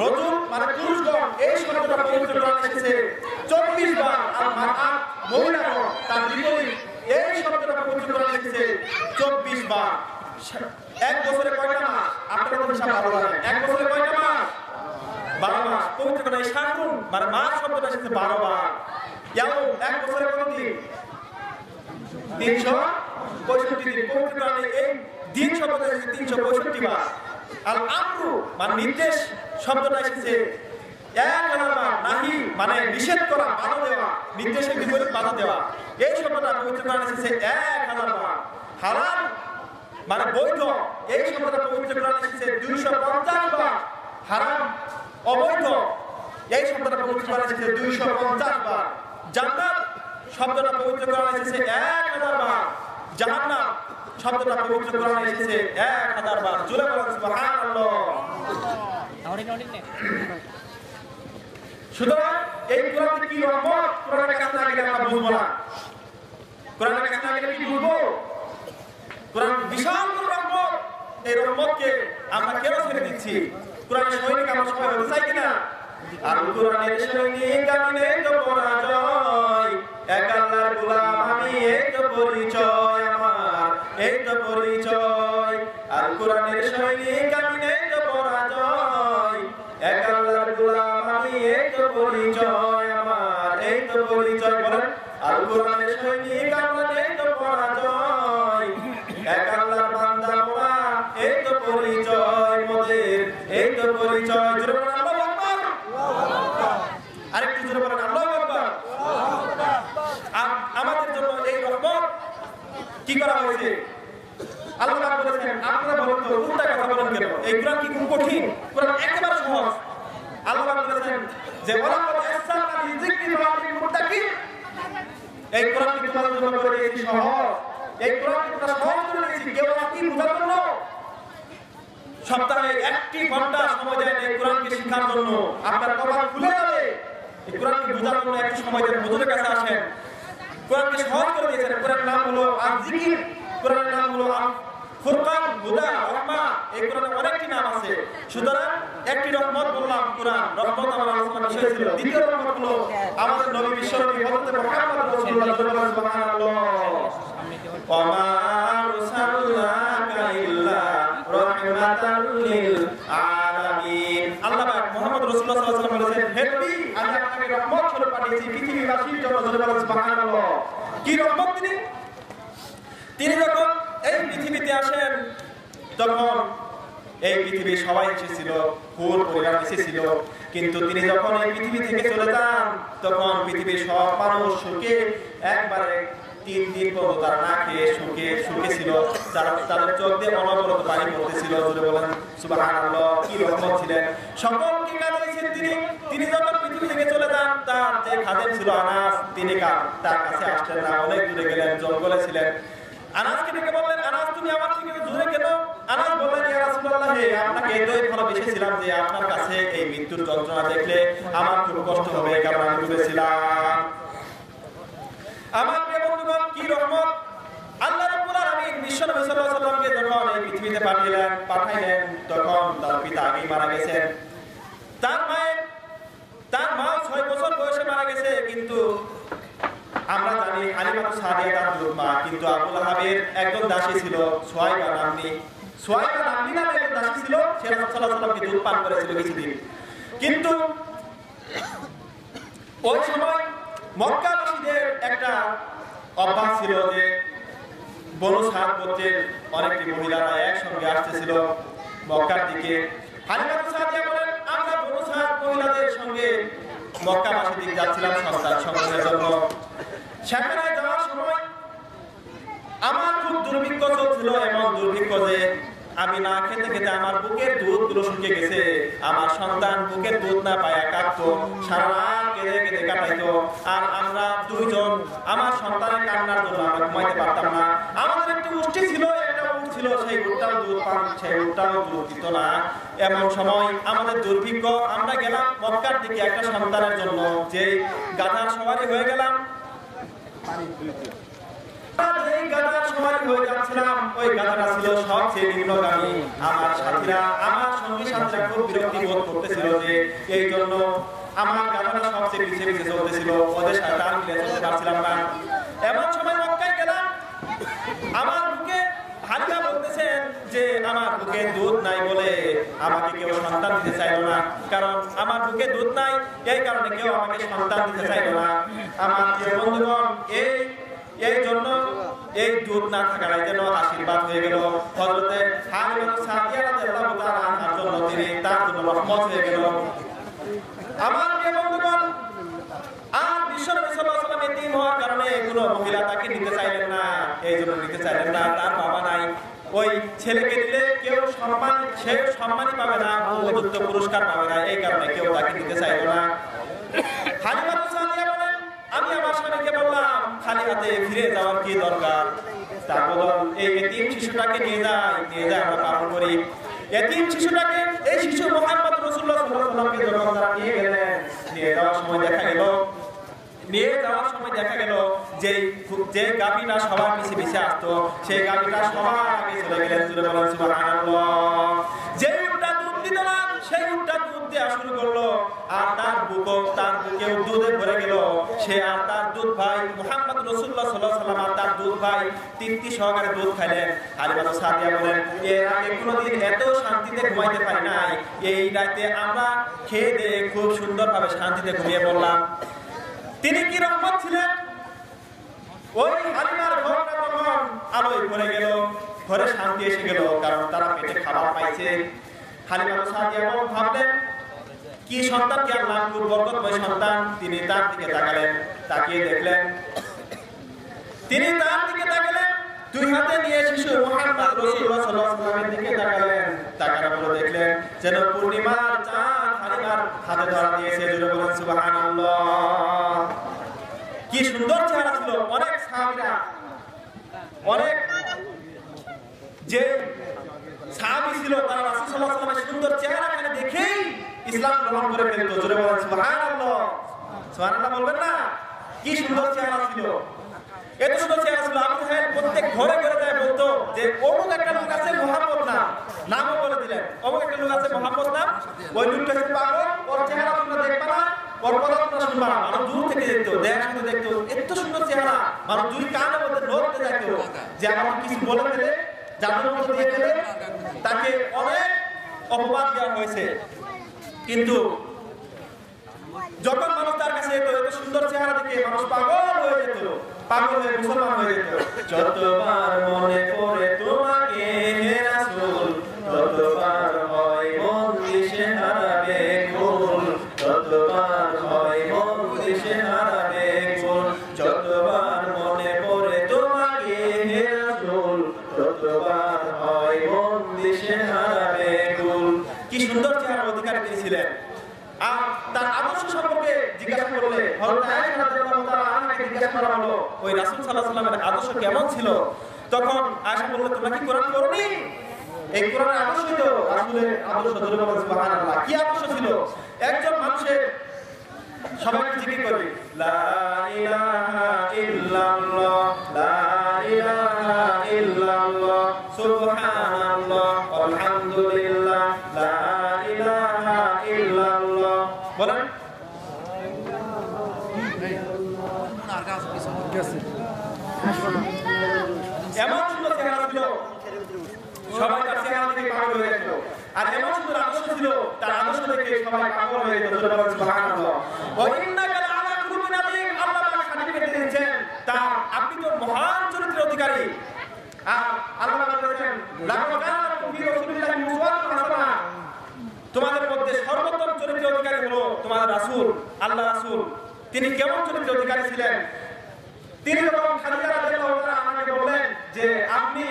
রজুল মানে পুরুষগণ, এই শব্দটা পবিত্র কোরআনে এসেছে 24 বার। আর মারআত মহিলাগণ, তার বিপরীত, এই শব্দটা পবিত্র কোরআনে এসেছে 24 বার। এক বছরে কয়টা মাস? আপনাদের হিসাব ভালো জানেন। এক বছরে কয়টা মাস? 12 মাস। পবিত্র কোরআনে শাহরুন মানে মাস শব্দটা এসেছে 12 বার। ইয়াউম, এক বছরে কত দিন? 365 দিন। পবিত্র কোরআনে এই দিন শব্দটা এসেছে 365 বার। আল আমরু মানে নির্দেশ শব্দটা এসেছে 1000 বার। নাহি মানে নিষেধ করা, বাধা দেওয়া, নির্দেশের বিপরীত বাধা দেওয়া, এই শব্দটা পবিত্র কোরআনে এসেছে 1000 বার। হারাম মানে বৈধ, এই শব্দটা পবিত্র কোরআনে এসেছে 250 বার। হারাম, অবৈধ, এই শব্দটা পবিত্র কোরআনে এসেছে 250 বার। জান্নাত শব্দটা পবিত্র কোরআনে এসেছে 1000 বার। জাহান্নাম শব্দটা পবিত্র কোরআনে এসেছে 1000 বার। জোরে বলেন সুবহানাল্লাহ। সুতরাং এই কোরআনে কি রহমত, কোরআনের কাছে না গেলে আমরা বুঝবো না। কোরআনের কাছে না গেলে কি বুঝবো? কোরআন বিশাল রহমত। এই রহমতকে আমরা কেন ছেড়ে দিচ্ছি? কোরআনের সৈনিক আমরা সবাই হতে চাই কিনা? আর কোরআনের সৈনিক আমি নেই তো পরাজয়, এক আল্লাহর গোলাম আমি, এই তো পরিচয় আমার, এই তো পরিচয়। আর কোরআনের সৈনিক আমি নেই তো পরাজয়, এক আল্লাহর গোলাম আমি, এই তো পরিচয় আমার, এই তো পরিচয়। বলেন, আর কোরআনের সৈনিক আমরা নেই তো পরাজয়, এক আল্লাহর বান্দা মোরা, এই তো পরিচয় মোদের, এই তো পরিচয়। জোরে বলেন আল্লাহু আকবার। আরেকটু জোরে বলেন আল্লাহু আকবার। আমাদের জন্য এই রহমত কি করা হয়েছে? আল্লাহ পাক বলেছেন আপনারা বলেন তো কোনটা কথা বলেন কেন? এই কোরআন কি খুব কঠিন? কোরআন একেবারে সহজ। আল্লাহ পাক বলেছেন যে ওয়ালাকাদ ইয়াসসারনা লিযিকরি ফাহাল মুত্তাকিন। এই কোরআন কি তোমাদের জন্য করে দিয়েছি সহজ। এই কোরআন কি তোমরা সহজ করে দিয়েছি কেউ কি বোঝার জন্য? সপ্তাহে 1 ঘন্টা সময় দেন এই কোরআনকে শেখার জন্য, আপনার কপাল খুলে যাবে। এই কোরআনকে বোঝার জন্য একটু সময় দেন, হুজুরের কাছে আসেন। কোরআনকে সহজ করে দিয়েছেন। কোরআনের নাম হলো আয-যিকির, কোরআনের নাম হলো ফুরকান, হুদা, রহমা। এই কোরআনে অনেকটি নাম আছে। সুতরাং একটি রহমত বললাম কোরআন, রহমত আমার আলোচনার বিষয় ছিল। দ্বিতীয় রহমত হলো আমাদের নবী বিশ্বনবী হযরত মুহাম্মদ রাসূলুল্লাহ সুবহানাল্লাহ। ওয়া মা আরসালনাকা ইল্লা রাহমাতাল লিল আলামিন। আল্লাহ পাক মুহাম্মদ রাসূলুল্লাহ সাল্লাল্লাহু আলাইহি ওয়াসাল্লাম বলেছেন, হে নবী আমি আপনাকে রহমত স্বরূপ পাঠিয়েছি পৃথিবীবাসীর জন্য। সুবহানাল্লাহ। কি রহমত তিনি? তিনি যখন এই পৃথিবীতে আসেন তখন এই পৃথিবীর সবাই এসেছিল, ফুল পরিবার এসেছিল, কিন্তু তিনি যখন এই পৃথিবী থেকে চলে যান তখন পৃথিবীর সব মানুষ সুখে একবারে 3 দিন পর্যন্ত তারা না খেয়ে সুখে ছিল। তাদের চোখ দিয়ে অনবরত পানি পড়তেছিল। জোরে বলেন সুবহানাল্লাহ। কি রহমত ছিলেন, সকলকে কাঁদিয়েছেন তিনি। তিনি যখন পৃথিবী থেকে চলে যান তার যে খাদেম ছিল আনাস, তিনি তার কাছে আসতেন না, অনেক দূরে গেলেন, জঙ্গলে ছিলেন। আনাসকে ডেকে বললেন, আনাস তুমি আমার থেকে দূরে কেন? আনাস বললেন, ইয়া রাসূলুল্লাহ আপনাকে এতই ভালোবেসেছিলাম যে আপনার কাছে এই মৃত্যুর যন্ত্রণা দেখলে আমার খুব কষ্ট হবে, কারণ আমি ডুবেছিলাম। আমার প্রিয় বন্ধুগণ, কি রহমত! আল্লাহ রাব্বুল আলামিন বিশ্বনবী সাল্লাল্লাহু আলাইহি ওয়াসাল্লামকে যখন এই পৃথিবীতে পাঠাইলেন তখন তার পিতা আগেই মারা গেছেন। তার মা 6 বছর বয়সে মারা গেছে। কিন্তু আমরা জানি হালিমাতুস সাদিয়া তার মা, কিন্তু আবু লাহাবের একজন দাসী ছিল সুহাইবা নামে একজন দাসী ছিল। সে রাসূল সাল্লাল্লাহু আলাইহি ওয়াসাল্লামকে দুধ পান করেছিল কিছুদিন। কিন্তু ওই সময় মক্কাবাসীদের একটা অভ্যাস ছিল যে বনু সাদ গোত্রের অনেকটি মহিলারা একসঙ্গে আসতেছিল মক্কার দিকে। হালিমাতুস সাদিয়া বলেন, আমরা বনু সাদ মহিলাদের সঙ্গে মক্কাবাসীর দিকে যাচ্ছিলাম সন্তান সংগ্রহের জন্য। সেখানে যাওয়ার সময় আমার খুব দুর্ভিক্ষ চলছিল, এমন দুর্ভিক্ষ যে আমি না খেতে খেতে আমার বুকের দুধগুলো শুকিয়ে গেছে। আমার সন্তান বুকের দুধ না পায়া কাঁদতো, সারা রাত কেঁদে কেঁদে কাটাইতো। আর আমরা দুইজন আমার সন্তানের কান্নার জন্য আমরা ঘুমাইতে পারতাম না। আমাদের একটু উষ্টি ছিল, একটা উট ছিল, সেই উটটাও দুধ পান, সেই উটটাও দুধ দিত না। এমন সময় আমাদের দুর্ভিক্ষ, আমরা গেলাম মক্কার দিকে একটা সন্তানের জন্য, যে গাধার সবারই হয়ে গেলাম। এই গাধার সবারই হয়ে যাচ্ছিলাম, ওই গাধাটা ছিল সবচেয়ে নিম্নগামী। আমার সাথীরা, আমার সঙ্গী সাথীরা খুব বিরক্তি বোধ করতেছিল যে এই জন্য আমার গাধাটা সবচেয়ে পিছিয়ে পিছিয়ে চলতেছিল, ওদের সাথে তাল মিলিয়ে চলতে পারছিলাম না। এমন সময় মক্কায় গেলাম, আমার বুকে হালিমা বলতেছেন যে আমার বুকে দুধ নাই বলে আমাকে কেউ সন্তান দিতে চাইল না, কারণ আমার বুকে দুধ নাই, এই কারণে কেউ আমাকে সন্তান দিতে চাইল না। আমার প্রিয় বন্ধুগণ, এই জন্য এই দুধ না থাকার যেন আশীর্বাদ হয়ে গেল হযরতে হালিমাতুস সাদিয়া রাদিয়াল্লাহু তাআলা আনহার জন্য, তিনি তার জন্য রহমত হয়ে গেল। আমার প্রিয় বন্ধুগণ, আর বিশ্বনবী সাল্লাল্লাহু আলাইহি ওয়াসাল্লাম এতিম হওয়ার কারণে কোনো মহিলা তাকে নিতে চাইলেন না, এই জন্য নিতে চাইলেন না। তার বাবা নাই, ওই ছেলেকে দিলে কেউ সম্মানই পাবে না, উপযুক্ত পুরস্কার পাবে না, এই কারণে কেউ তাকে নিতে চাইল না। হালিমাতুস সাদিয়া বলেন, আমি আমার স্বামীকে বললাম খালি হাতে ফিরে যাওয়ার কি দরকার, তার বদল এই এতিম শিশুটাকে নিয়ে যায় আমরা পালন করি। এতিম শিশুটাকে, এই শিশু মুহাম্মদ রাসূলুল্লাহ সাল্লাল্লাহু আলাইহি ওয়াসাল্লামকে যখন তারা নিয়ে গেলেন, নিয়ে যাওয়ার সময় দেখা গেল যে গাভীটা সবার পিছে পিছে আসতো, সেই গাভীটা সবার আগে চলে গেলেন। জোরে বলেন সুবহানাল্লাহ। যে উটটা দুধ দিত না, সেই উটটা দুধ দেওয়া শুরু করলো, আর তার বুকেও দুধে ভরে গেল। সে আর তার দুধ ভাই মুহাম্মদ রাসূলুল্লাহ সাল্লাল্লাহু আলাইহি ওয়াসাল্লাম আর তার দুধ ভাই তৃপ্তি সহকারে দুধ খাইলেন। হালিমাতুস সাদিয়া বলেন, এর আগে কোনোদিন এত শান্তিতে ঘুমাইতে পারি নাই, এই রাতে আমরা খেয়ে দিয়ে খুব সুন্দরভাবে শান্তিতে ঘুমিয়ে পড়লাম। তিনি কি রহমত ছিলেন! ওই হালিমার ঘরটা তখন আলোয় ভরে গেল, ঘরে শান্তি এসে গেল, কারণ তারা পেটে খাবার পাইছে। হালিমাতুস সাদিয়া ভাবলেন, কি সন্তান, কি আল্লাহর বরকতময় সন্তান। তিনি তার দিকে তাকালেন, তাকিয়ে দেখলেন, দুই হাতে নিয়ে শিশু মুহাম্মদ রাসূলুল্লাহ সাল্লাল্লাহু আলাইহি ওয়াসাল্লামের দিকে তাকালেন। তাকানোর পরে দেখলেন যেন পূর্ণিমার চাঁদ হারিমার হাতে ধরা দিয়েছে। জোরে বলেন সুবহানাল্লাহ। কি সুন্দর চেহারা ছিল। অনেক সাহাবীরা, অনেক যে সাহাবী ছিল তারা রাসূল সাল্লাল্লাহু আলাইহি ওয়াসাল্লামের সুন্দর চেহারাখানে দেখেই ইসলাম গ্রহণ করে ফেলতো। জোরে বলেন সুবহানাল্লাহ। সুবহানাল্লাহ বলবেন না? কি সুন্দর চেহারা ছিল। এত সুন্দর চেহারা ছিল। আবু জাহেল প্রত্যেক ঘরে ঘরে যায় বলতো যে অমুক একটা লোক আছে মুহাম্মদ নাম, নামও বলে দিলেন। অমুক একটা লোক আছে মুহাম্মদ নাম, ওই লোকটা হচ্ছে পাগল, ওর চেহারা তোমরা দেখবা না, ওর কথা তোমরা শুনবা না। মানুষ দূর থেকে দেখতো, দেখার সাথে দেখতো এত সুন্দর চেহারা। মানুষ দুই কানের মধ্যে নড়তে যাইতো যে আমার কিছু বলে ফেলে, জাদুর মতো দিয়ে ফেলে। তাকে অনেক অপবাদ দেওয়া হয়েছে। কিন্তু যখন মানুষ তার কাছে যেত, এত সুন্দর চেহারা দেখে মানুষ পাগল হয়ে যেত, পাগল হয়ে মুসলমান হয়ে যেত। যতবার মনে পড়ে তোমাকে হে রাসূল, ততবার হয় মন দিশেহারা বেকুল, ততবার হয় মন দিশেহারা বেকুল। যতবার মনে পড়ে তোমাকে হে রাসূল, ততবার হয় মন দিশেহারা বেকুল। কি সুন্দর চেহারার অধিকারী তিনি ছিলেন। আর তার আদর্শ সম্পর্কে জিজ্ঞাসা করলে হযরত আয়েশা রাদিয়াল্লাহু তাআলা আনহাকে জিজ্ঞাসা করা হলো ওই রাসূল সাল্লাল্লাহু আলাইহি ওয়াসাল্লামের আদর্শ কেমন ছিল। তখন আয়েশা বলল, তোমরা কি কোরআন পড়নি? এই কোরআনের আদর্শই তো রাসূলের আদর্শ। জোরে বলেন সুবহানাল্লাহ। কি আদর্শ ছিল? একজন মানুষের সবাইকে জিকির করবে, লা ইলাহা ইল্লাল্লাহ, লা ইলাহা ইল্লাল্লাহ, সুবহানাল্লাহ, আলহামদুলিল্লাহ, লা ইলাহা ইল্লাল্লাহ। বলেন এমন সুন্দর চেহারা ছিল, সবাই তার চেহারা দেখে পাগল হয়ে যেত। আর এমন সুন্দর আদর্শ ছিল, তার আদর্শ দেখে সবাই পাগল হয়ে যেত। সুবহানাল্লাহ। ওয়া ইন্নাকা লাআলা খুলুকিন আযীম। আল্লাহ পাক সার্টিফিকেট দিয়েছেন তার, আপনি তো মহান চরিত্রের অধিকারী। আর আল্লাহ পাক বলেছেন, লাকাদ কানা লাকুম ফি রাসূলিল্লাহি উসওয়াতুন হাসানাহ। তোমাদের মধ্যে সর্বোত্তম চরিত্রের অধিকারী হলো তোমাদের রাসূল, আল্লাহ রাসূল। তিনি কেমন চরিত্রের অধিকারী ছিলেন? তিনি যখন খাদিজা রাদিয়াল্লাহু তাআলা আনহাকে বললেন যে আপনি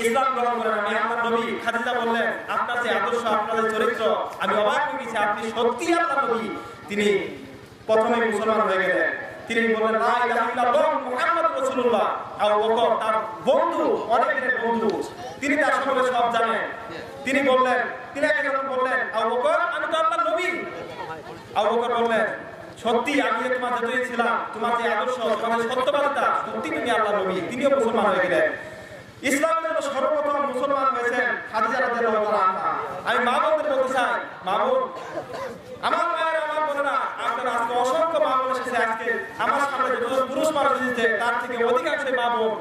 ইসলাম গ্রহণ করেন, আমি আমার নবী। খাদিজা বললেন, আপনার যে আদর্শ, আপনার যে চরিত্র, আমি অবাক হয়ে গেছি, আপনি সত্যি আল্লাহর নবী। তিনি প্রথমে মুসলমান হয়ে গেলেন। তিনি বললেন, লা ইলাহা ইল্লাল্লাহ মুহাম্মাদুর রাসূলুল্লাহ। আবু বকর তার বন্ধু, অনেক দিনের বন্ধু, তিনি তার সম্পর্কে সব জানেন। তিনি বললেন, তিনি যখন বললেন, আবু বকর আমি তো আল্লাহর নবী। আবু বকর বললেন, সত্যি আমি যে তোমার যতই ছিলাম, তোমার যে আদর্শ, তোমার যে সত্যবাদিতা, সত্যি তুমি আল্লাহর নবী। তিনিও মুসলমান হয়ে গেলেন। ইসলামের জন্য সর্বপ্রথম মুসলমান হয়েছেন খাদিজা রাদিয়াল্লাহু তাআলা আনহা। আমি মা বোনদের বলতে চাই, মা বোন, আমার মায়েরা, আমার বোনেরা, আপনারা আজকে অসংখ্য মা বোন এসেছে। আজকে আমার সামনে যত পুরুষ মানুষ এসেছে তার থেকে অধিকাংশ মা বোন,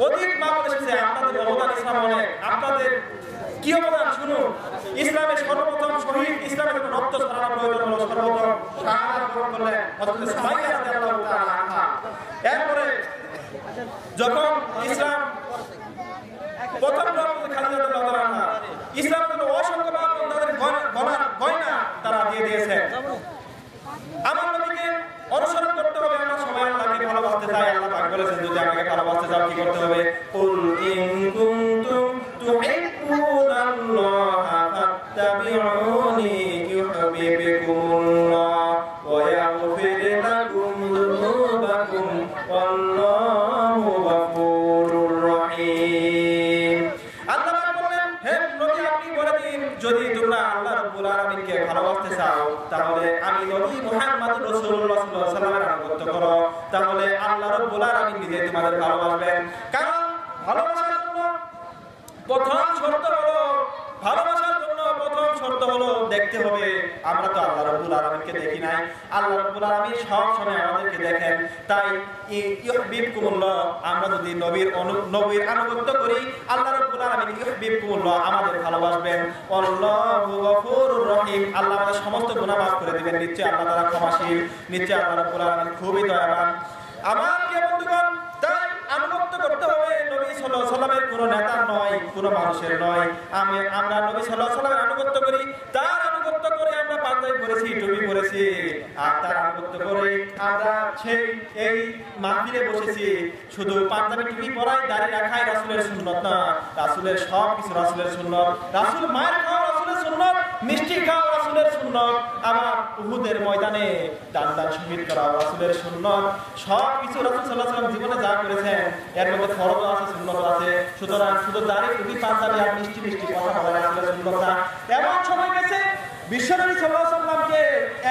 অধিক মা বোন এসেছে। আপনাদের অবদান ইসলাম অনেক। আপনাদের কি অবদান শুনুন। ইসলামের সর্বপ্রথম শহীদ, ইসলামের জন্য রক্ত ঝরানো প্রয়োজন হলো, সর্বপ্রথম শাহাদাত বরণ করলেন হযরত সুমাইয়া রাদিয়াল্লাহু তাআলা আনহা। এরপরে যখন ইসলাম প্রথম খাদিজা রাদিয়াল্লাহু তাআলা আনহা ইসলামের জন্য অসংখ্য মা বোন তাদের গয়না তারা দিয়ে দিয়েছে। আমার নবীকে অনুসরণ করতে হবে। আমরা সবাই আল্লাহকে ভালোবাসতে চাই। আল্লাহ পাক বলেছেন, যদি আমাকে ভালোবাসতে চাও কি করতে হবে? কুল ইন কুনতুম তুহিব্বুনাল্লাহা ফাত্তাবিউনি ইউহিব্বুকুমুল্লাহ ওয়া ইয়াগফির লাকুম যুনুবাকুম ওয়াল্লাহু গফুরুর রহিম। আল্লাহ পাক বলেন, হে নবী আপনি বলে দিন, যদি তোমরা আল্লাহ রাব্বুল আলামিনকে ভালোবাসতে চাও তাহলে আমি নবী মুহাম্মদ রাসূলুল্লাহ সাল্লাল্লাহু আলাইহি ওয়াসাল্লামের আনুগত্য করো, তাহলে আল্লাহ রাব্বুল আলামিন নিজে তোমাদের ভালোবাসবেন। কারণ ভালোবাসার জন্য প্রথম শর্ত হলো, ভালোবাসার জন্য প্রথম শর্ত হলো দেখতে হবে। আমরা তো আল্লাহ রাব্বুল আলামিনকে দেখি নাই, আল্লাহ রাব্বুল আলামিন সব সময় আমাদেরকে দেখেন। তাই ইউহিব্বুকুমুল্লাহ, আমরা যদি নবীর আনুগত্য করি, আল্লাহ রাব্বুল আলামিন ইউহিব্বুকুমুল্লাহ আমাদের ভালোবাসবেন। আল্লাহু গফুরুর রহিম, আল্লাহ আমাদের সমস্ত গুনাহ মাফ করে দিবেন। নিশ্চয়ই আল্লাহ তাআলা ক্ষমাশীল, নিশ্চয়ই আল্লাহ রাব্বুল আলামিন খুবই দয়াবান। আমার প্রিয় বন্ধুগণ, তাই আনুগত্য করতে হবে নবী সাল্লাল্লাহু আলাইহি ওয়াসাল্লামের, কোনো নেতার নয়, কোনো মানুষের নয়। আমরা নবী সাল্লাল্লাহু আলাইহি ওয়াসাল্লামের আনুগত্য করি, তার আনুগত্য করে আমরা পাঞ্জাবি পরেছি, টুপি পরেছি, আর তার আনুগত্য করে আমরা সেই এই মাহফিলে বসেছি। শুধু পাঞ্জাবি টুপি পরাই, দাড়ি রাখাই রাসূলের সুন্নাত না, রাসূলের সব কিছু রাসূলের সুন্নাত। রাসূল মায়ের খাওয়া রাসূলের সুন্নাত, মিষ্টি খাওয়া রাসূলের সুন্নাত, আবার উহুদের ময়দানে দান শহীদ করা রাসূলের সুন্নাত। সব কিছু রাসূল সাল্লাল্লাহু আলাইহি ওয়াসাল্লাম জীবনে যা করেছেন এর মধ্যে ফরজ আছে, সুন্নাত আছে। সুতরাং শুধু দাড়ি টুপি পাঞ্জাবি আর মিষ্টি মিষ্টি কথা বলা রাসূলের সুন্নাত না। এমন সময় গেছে বিশ্বনবী সাল্লাল্লাহু আলাইহি ওয়াসাল্লামকে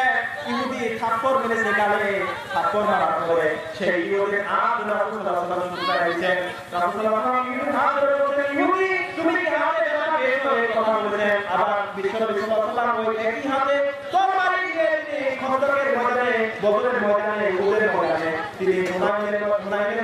এক ইহুদি থাপ্পড় মেরেছে গালে। থাপ্পড় মারার পরে সেই ইহুদির হাত ধরে রাসূল সাল্লাল্লাহু আলাইহি ওয়াসাল্লাম শুনতে পাইছেন। রাসূল সাল্লাল্লাহু আলাইহি ওয়াসাল্লাম হাত ধরে বলছেন, ইহুদি তুমি কি হাতে ব্যথা পেয়েছো? এই কথা বলেছেন। আবার বিশ্বনবী সাল্লাল্লাহু আলাইহি ওয়াসাল্লাম ওই একই হাতে তরবারি দিয়ে খন্দকের ময়দানে, বদরের ময়দানে, উহুদের ময়দানে, তিনি হুনাইনের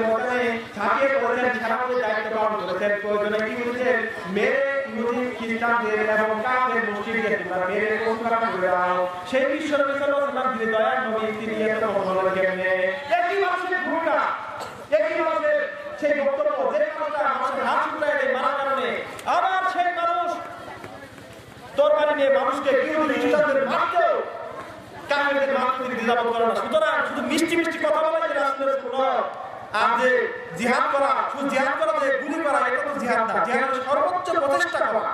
ময়দানে ঝাঁপিয়ে পড়েছেন, সারাতে দায়িত্ব পালন করেছেন। প্রয়োজনে কি বলেছেন, মেরে ইহুদি খ্রিস্টানদের এবং কাফের মুশরিকদের তোমরা মেরে কোনখানে করে দাও। সেই বিশ্বনবী সাল্লাল্লাহু আলাইহি ওয়াসাল্লাম যিনি দয়ার নবী, তিনি এত মহল কেমনে একই মানুষের ভূমিকা, একই মানুষের সেই বক্তব্য, যে মানুষটা মানুষের হাত ছুটায় দেয় মারার কারণে, আবার সেই মানুষ তরবারি নিয়ে মানুষকে ইহুদি খ্রিস্টানদের মারতেও কাফেরদের মারতে দ্বিধাবোধ করে না। সুতরাং শুধু মিষ্টি মিষ্টি কথা বলা যে রাসূলের সুন্নাত, আর যে জিহাদ করা, শুধু জিহাদ করা যে গুলি করা, এটা তো জিহাদ না। জিহাদের সর্বোচ্চ প্রচেষ্টা করা,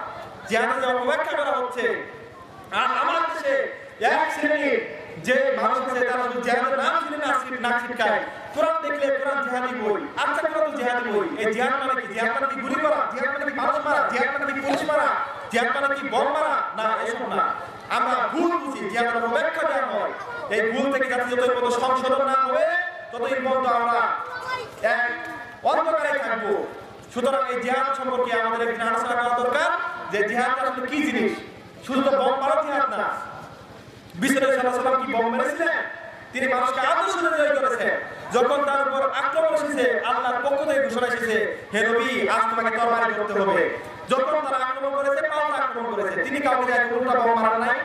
জিহাদের যে অপব্যাখ্যা করা হচ্ছে। আর আমার দেশে এক শ্রেণীর যে মানুষ আছে তারা শুধু জিহাদের নাম শুনে নাক ছিটকায়। কোরআন দেখলে কোরআন জিহাদি বই, আচ্ছা কোরআন তো জিহাদি বই। এই জিহাদ মানে কি? জিহাদ মানে কি গুলি করা? জিহাদ মানে কি মানুষ মারা? জিহাদ মানে কি পুলিশ মারা? জিহাদ মানে কি বম মারা? না, এসব না। আমরা ভুল বুঝি, জিহাদের অপব্যাখ্যা দেওয়া হয়। এই ভুল থেকে যাতে যতই পর্যন্ত সংশোধন না হবে ততই পর্যন্ত আমরা এক অন্ধকারে থাকবো। সুতরাং এই জিহাদ সম্পর্কে আমাদের একদিন আলোচনা করা দরকার যে জিহাদ আসলে কি জিনিস। শুধু তো বম মারা জিহাদ না। বিশ্বনবী সাল্লাল্লাহু আলাইহি ওয়াসাল্লাম কি বম মেরেছিলেন? তিনি মানুষকে আদর্শ জয় করেছেন। যখন তার উপর আক্রমণ এসেছে, আল্লাহর পক্ষ থেকে ঘোষণা এসেছে, হে নবী আজ তোমাকে তরবারি করতে হবে। যখন তারা আক্রমণ করেছে, পাল্টা আক্রমণ করেছে, তিনি কাউকে যায় উল্টা বম মারেন নাই,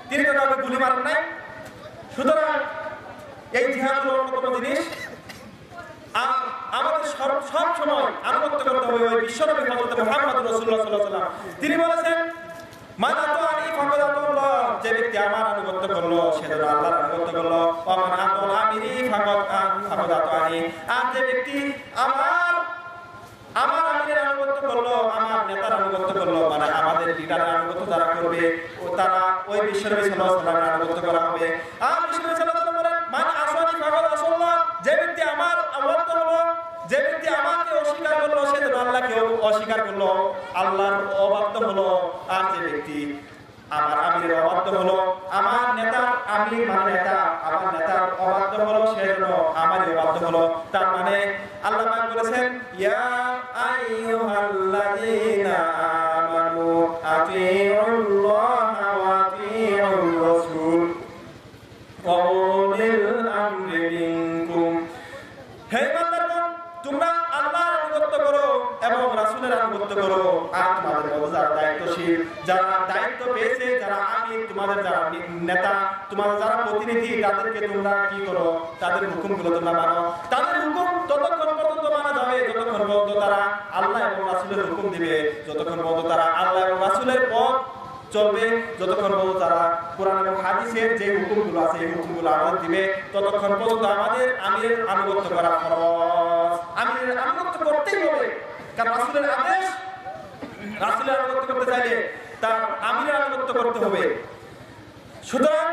তিনি তো কাউকে গুলি মারেন নাই। সুতরাং এই জিহাদ হলো অন্যতম জিনিস। আর আমাদের সব সময় আনুগত্য করতে হবে ওই বিশ্বনবী হযরত মুহাম্মদ রাসূলুল্লাহ সাল্লাল্লাহু আলাইহি ওয়াসাল্লাম। তিনি বলেছেন, মান আতানি ফাকাদ আতাল্লাহ, যে ব্যক্তি আমার আনুগত্য করলো সে যেন আল্লাহর আনুগত্য করলো। ওয়া মান আতানি ফাকাদ আতানি, আর যে ব্যক্তি আমার আমিরের আনুগত্য করলো, আমার নেতার আনুগত্য করলো, মানে আমাদের লিডারের আনুগত্য যারা করবে ও তারা ওই বিশ্বনবী সাল্লাল্লাহু আলাইহি ওয়াসাল্লামের আনুগত্য করা হবে। আর বিশ্বনবী সাল্লাল্লাহু আলাইহি ওয়াসাল্লাম বলেন, মান আসানি ফাকাদ আসাল্লাহ, যে ব্যক্তি আমার আনুগত্য হলো, যে ব্যক্তি আমাকে অস্বীকার করলো সে যেন আল্লাহকে অস্বীকার করলো, আল্লাহর অবাধ্য হলো। আর যে ব্যক্তি আমার আমিরের অবাধ্য হলো, আমার নেতার আমির মানে নেতা, আমার নেতার অবাধ্য হলো সে যেন আমারই অবাধ্য হলো। তার মানে আল্লাহ পাক বলেছেন, ইয়া আইয়ুহাল্লাযীনা আমানু আতিউল্লাহা ওয়া আতিউর রাসূল ওয়া উলিল আমরি মিনকুম, হে বান্দাগণ তোমরা আল্লাহর আনুগত্য করো এবং রাসূলের আনুগত্য করো। আর তোমাদের মধ্যে যারা দায়িত্বশীল, যারা দায়িত্ব পেয়েছে, যারা আমির, তোমাদের যারা নেতা, তোমাদের যারা প্রতিনিধি, তাদেরকে তোমরা কি করো, তাদের হুকুমগুলো তোমরা মানো। তাদের হুকুম ততক্ষণ পর্যন্ত মানা যাবে যতক্ষণ পর্যন্ত তারা আল্লাহ এবং রাসূলের হুকুম দিবে, যতক্ষণ পর্যন্ত তারা আল্লাহ এবং রাসূলের পথ চলবে, যতক্ষণ পর্যন্ত তারা কোরআন এবং হাদিসের যে হুকুমগুলো আছে এই হুকুমগুলো আমাদের দিবে, ততক্ষণ পর্যন্ত আমাদের আমিরের আনুগত্য করা ফরজ। আমিরের আনুগত্য করতেই হবে, কারণ রাসূলের আদেশ, রাসূলের আনুগত্য করতে চাইলে তার আমিরের আনুগত্য করতে হবে। সুতরাং